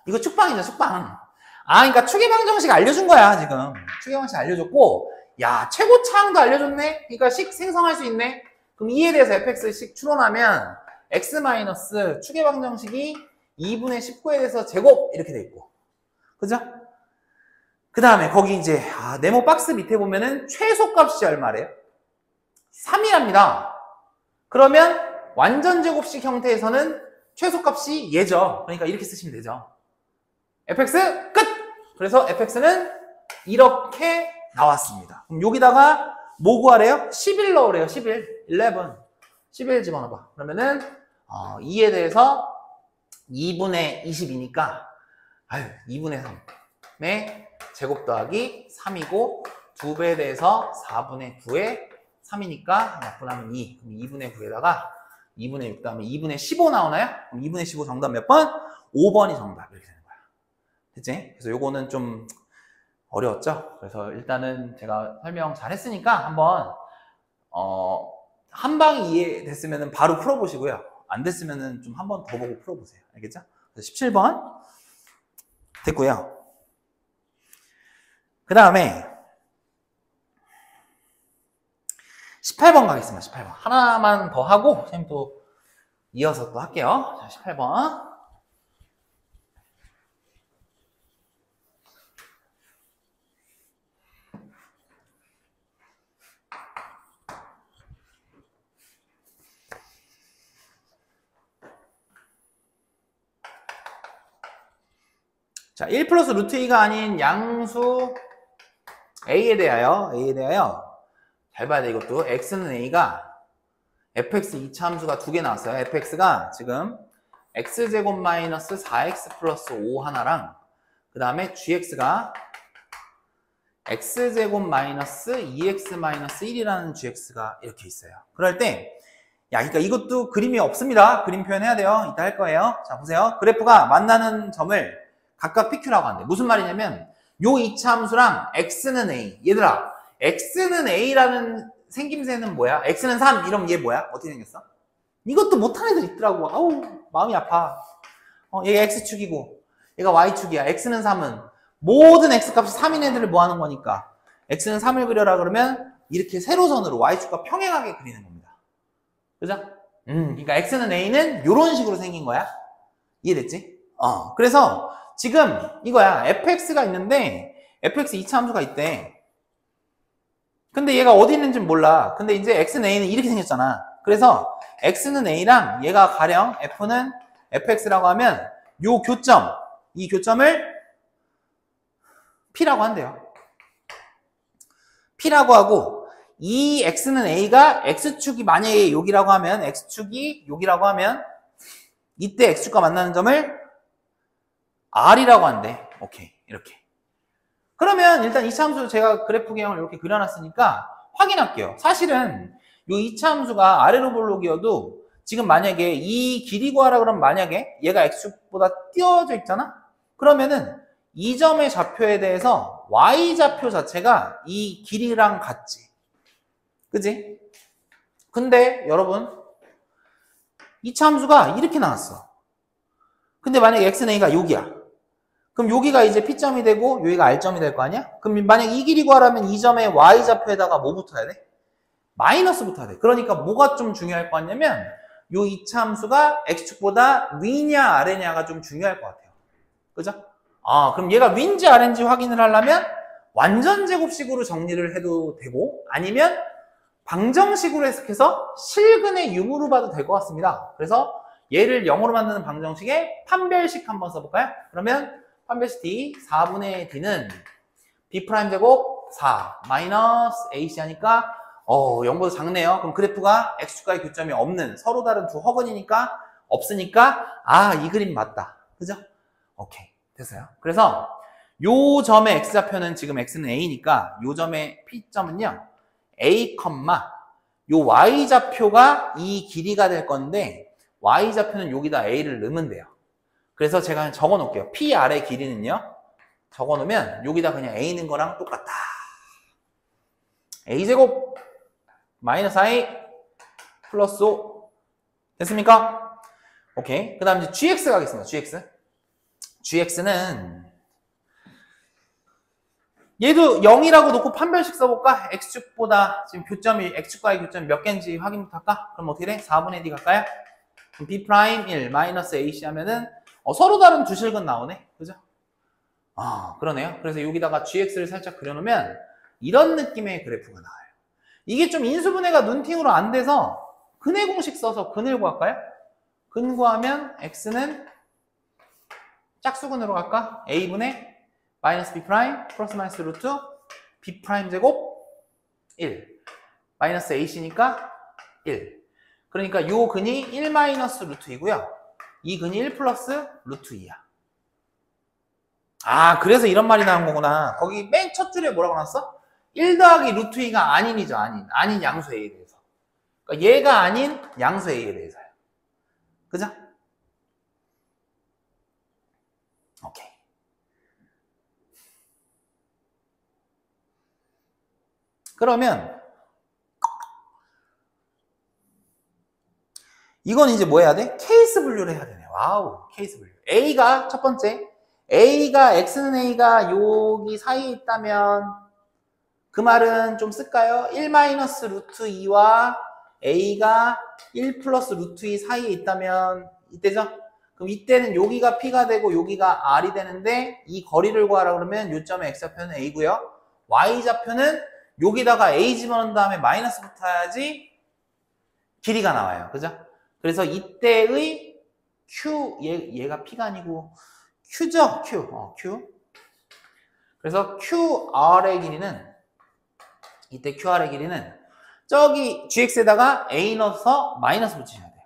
[SPEAKER 1] 이거 축방이잖아, 축방. 그러니까 추계방정식 알려준 거야, 지금. 추계방정식 알려줬고, 야, 최고차항도 알려줬네? 그러니까 식 생성할 수 있네? 그럼 2에 대해서 fx식 추론하면 x 마이너스 추계방정식이 2분의 19에 대해서 제곱 이렇게 돼 있고. 그죠? 그 다음에 거기 이제 네모 박스 밑에 보면은 최소값이 얼마래요? 3이랍니다. 그러면 완전 제곱식 형태에서는 최소값이 얘죠. 그러니까 이렇게 쓰시면 되죠. fx 끝! 그래서 fx는 이렇게 나왔습니다. 그럼 여기다가 뭐 구하래요? 11 넣으래요. 11. 11 집어넣어봐. 그러면은 2에 대해서 2분의 22니까 2분의 3의 제곱 더하기 3이고 2배에 대해서 4분의 9에 3이니까 약분하면 2. 그럼 2분의 9에다가 2분의 6 다음에 2분의 15 나오나요? 그럼 2분의 15 정답 몇 번? 5번이 정답. 이렇게 되는 거야. 됐지? 그래서 요거는 좀 어려웠죠? 그래서 일단은 제가 설명 잘 했으니까 한번 한 방에 이해됐으면 바로 풀어보시고요. 안 됐으면 좀 한 번 더 보고 풀어보세요. 알겠죠? 그래서 17번 됐고요. 그 다음에 18번 가겠습니다. 18번. 하나만 더 하고 선생님 또 이어서 또 할게요. 자, 18번. 자, 1 플러스 루트 2가 아닌 양수 A에 대하여 잘 봐야 돼. 이것도 X는 A가 fx 2차 함수가 두 개 나왔어요. fx가 지금 x제곱 마이너스 4x 플러스 5 하나랑 그 다음에 gx가 x제곱 마이너스 2x 마이너스 1이라는 gx가 이렇게 있어요. 그럴 때 그러니까 이것도 그림이 없습니다. 그림 표현해야 돼요. 이따 할 거예요. 자, 보세요. 그래프가 만나는 점을 각각 PQ라고 하는데 무슨 말이냐면 요 2차 함수랑 x는 A. 얘들아, x는 A라는 생김새는 뭐야? x는 3 이러면 얘 뭐야? 어떻게 생겼어? 이것도 못하는 애들 있더라고. 아우 마음이 아파. 얘가 x축이고 얘가 y축이야. x는 3은 모든 x값이 3인 애들을 뭐 하는 거니까 x는 3을 그려라 그러면 이렇게 세로선으로 y축과 평행하게 그리는 겁니다. 그죠? 그러니까 x는 A는 이런 식으로 생긴 거야. 이해됐지? 그래서 지금 이거야. fx가 있는데 fx 2차 함수가 있대. 근데 얘가 어디 있는지 몰라. 근데 이제 x는 A는 이렇게 생겼잖아. 그래서 x는 A랑 얘가 가령 f는 fx라고 하면 요 교점, 이 교점을 P라고 한대요. P라고 하고 이 x는 A가 x축이 만약에 여기라고 하면 x축이 여기라고 하면 이때 x축과 만나는 점을 R이라고 한대. 오케이. 이렇게. 그러면 일단 2차 함수 제가 그래프 개형을 이렇게 그려놨으니까 확인할게요. 사실은 이 2차 함수가 아래로 볼록이어도 지금 만약에 이 길이 구하라 그러면 만약에 얘가 x축보다 띄어져 있잖아? 그러면은 이 점의 좌표에 대해서 y좌표 자체가 이 길이랑 같지. 그지? 근데 여러분 2차 함수가 이렇게 나왔어. 근데 만약에 x는 a가 여기야. 그럼 여기가 이제 P점이 되고 여기가 R점이 될 거 아니야? 그럼 만약 이 길이 구하라면 이 점의 Y좌표에다가 뭐 붙어야 돼? 마이너스 붙어야 돼. 그러니까 뭐가 좀 중요할 거 같냐면 요 이차함수가 x축보다 위냐 아래냐가 좀 중요할 것 같아요. 그죠? 그럼 얘가 위인지 아래인지 확인을 하려면 완전 제곱식으로 정리를 해도 되고 아니면 방정식으로 해석해서 실근의 유무로 봐도 될 것 같습니다. 그래서 얘를 0으로 만드는 방정식에 판별식 한번 써볼까요? 그러면 판별식 D 4분의 D는 B'제곱 4 마이너스 AC 하니까 0보다 작네요. 그럼 그래프가 x축과의 교점이 없는 서로 다른 두 허근이니까 없으니까 이 그림 맞다. 그죠? 오케이. 됐어요. 그래서 요 점의 x좌표는 지금 x는 a니까 요 점의 p점은요. a, 요 y좌표가 이 길이가 될 건데 y좌표는 여기다 a를 넣으면 돼요. 그래서 제가 그냥 적어 놓을게요. p 아래 길이는요. 적어 놓으면 여기다 그냥 a 있는 거랑 똑같다. a제곱 마이너스 i 플러스 5 됐습니까? 오케이. 그 다음 이제 gx 가겠습니다. gx는 얘도 0이라고 놓고 판별식 써볼까? x축보다 지금 교점이 x축과의 교점이 몇 개인지 확인부터 할까? 그럼 어떻게 돼? 4분의 d 갈까요? 그럼 b'1 마이너스 ac 하면은 서로 다른 두 실근 나오네. 그죠? 그러네요. 그래서 여기다가 gx를 살짝 그려놓으면 이런 느낌의 그래프가 나와요. 이게 좀 인수분해가 눈팅으로 안 돼서 근해 공식 써서 근을 구할까요? 근 구하면 x는 짝수근으로 갈까? a분의 마이너스 b' 플러스 마이너스 루트 b' 제곱 1 마이너스 ac니까 1 그러니까 요 근이 1 마이너스 루트이고요. 이 근이 1 플러스 루트 2야. 그래서 이런 말이 나온 거구나. 거기 맨 첫 줄에 뭐라고 나왔어? 1 더하기 루트 2가 아닌이죠. 아닌 양수 A에 대해서. 그러니까 얘가 아닌 양수 A에 대해서요. 그죠? 오케이. 그러면 이건 이제 뭐 해야 돼? 케이스 분류를 해야 되네. 와우, 케이스 분류. A가 첫 번째, x는 A가 여기 사이에 있다면 그 말은 좀 쓸까요? 1 마이너스 루트 2와 A가 1 플러스 루트 2 사이에 있다면 이때죠? 그럼 이때는 여기가 P가 되고 여기가 R이 되는데 이 거리를 구하라 그러면 요점의 X좌표는 A고요. Y좌표는 여기다가 A 집어넣은 다음에 마이너스 붙어야지 길이가 나와요. 그죠? 그래서 이때의 Q, 얘가 P가 아니고 Q죠? Q. 그래서 QR의 길이는 이때 QR의 길이는 저기 GX에다가 A 넣어서 마이너스 붙이셔야 돼요.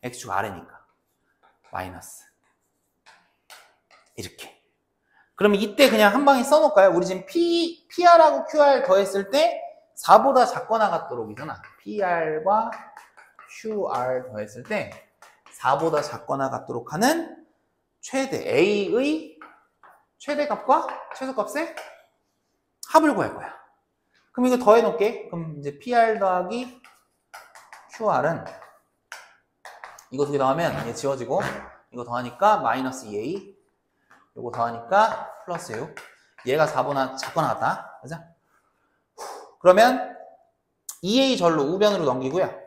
[SPEAKER 1] X축 아래니까. 마이너스. 이렇게. 그러면 이때 그냥 한 방에 써놓을까요? 우리 지금 PR하고 QR 더했을 때 4보다 작거나 같도록이잖아. PR과 QR 더했을 때 4보다 작거나 같도록 하는 최대 A의 최대값과 최소값의 합을 구할 거야. 그럼 이거 더해놓을게. 그럼 이제 PR 더하기 QR은 이거 두 개 더하면 얘 지워지고 이거 더하니까 마이너스 2A 이거 더하니까 플러스 6 얘가 4보다 작거나 같다. 그죠? 그러면 2A 절로 우변으로 넘기고요.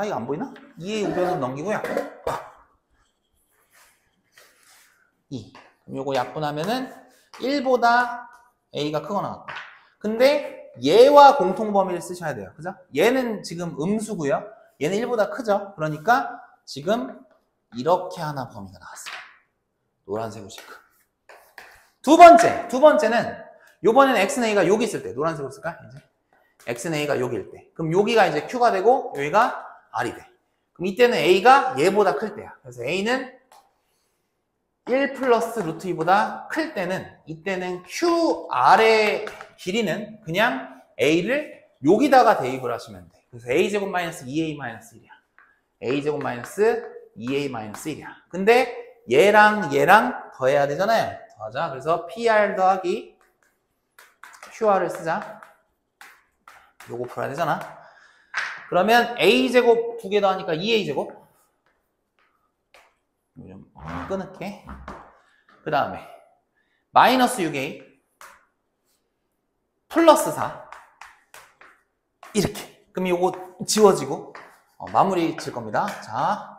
[SPEAKER 1] 이거 안 보이나? 2A 우변으로 넘기고요. 2 그럼 요거 약분하면은 1보다 A가 크거나 같다. 근데 얘와 공통범위를 쓰셔야 돼요. 그죠? 얘는 지금 음수고요. 얘는 1보다 크죠? 그러니까 지금 이렇게 하나 범위가 나왔어요. 노란색으로 체크. 두 번째는 요번엔 x는 a가 여기 있을 때 노란색으로 쓸까? 이제 x는 a가 여기일 때. 그럼 여기가 이제 q가 되고 여기가 r이 돼. 그럼 이때는 a가 얘보다 클 때야. 그래서 a는 1 플러스 루트 2보다 클 때는 이때는 QR의 길이는 그냥 A를 여기다가 대입을 하시면 돼. 그래서 A제곱 마이너스 2A 마이너스 1이야. A제곱 마이너스 2A 마이너스 1이야. 근데 얘랑 더해야 되잖아요. 더하자. 그래서 PR 더하기 QR을 쓰자. 요거 풀어야 되잖아. 그러면 A제곱 두 개 더하니까 2A제곱. 좀 끊을게. 그 다음에 마이너스 6A 플러스 4 이렇게. 그럼 요거 지워지고 마무리 칠 겁니다. 자,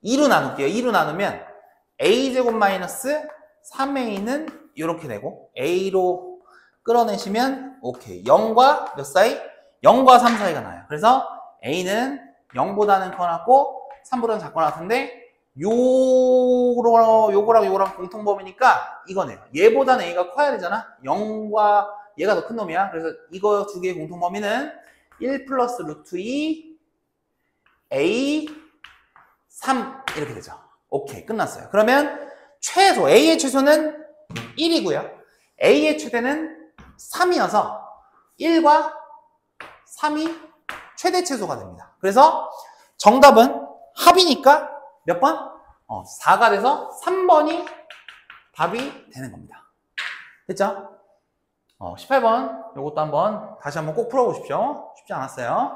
[SPEAKER 1] 2로 나눌게요. 2로 나누면 a제곱 마이너스 3a는 이렇게 되고 a로 끌어내시면 오케이. 0과 몇 사이? 0과 3 사이가 나요. 그래서 a는 0보다는 커놨고 3보다는 작고 나왔는데 요거랑 공통범위니까 이거네요. 얘보다는 a가 커야 되잖아. 0과 얘가 더 큰 놈이야. 그래서 이거 두 개의 공통범위는 1 플러스 루트 2 a 3 이렇게 되죠. 오케이, 끝났어요. 그러면 최소 a의 최소는 1이고요. a의 최대는 3이어서 1과 3이 최대 최소가 됩니다. 그래서 정답은 합이니까 몇 번? 4가 돼서 3번이 답이 되는 겁니다. 됐죠? 18번 요것도 한번 다시 한번 꼭 풀어보십시오. 쉽지 않았어요.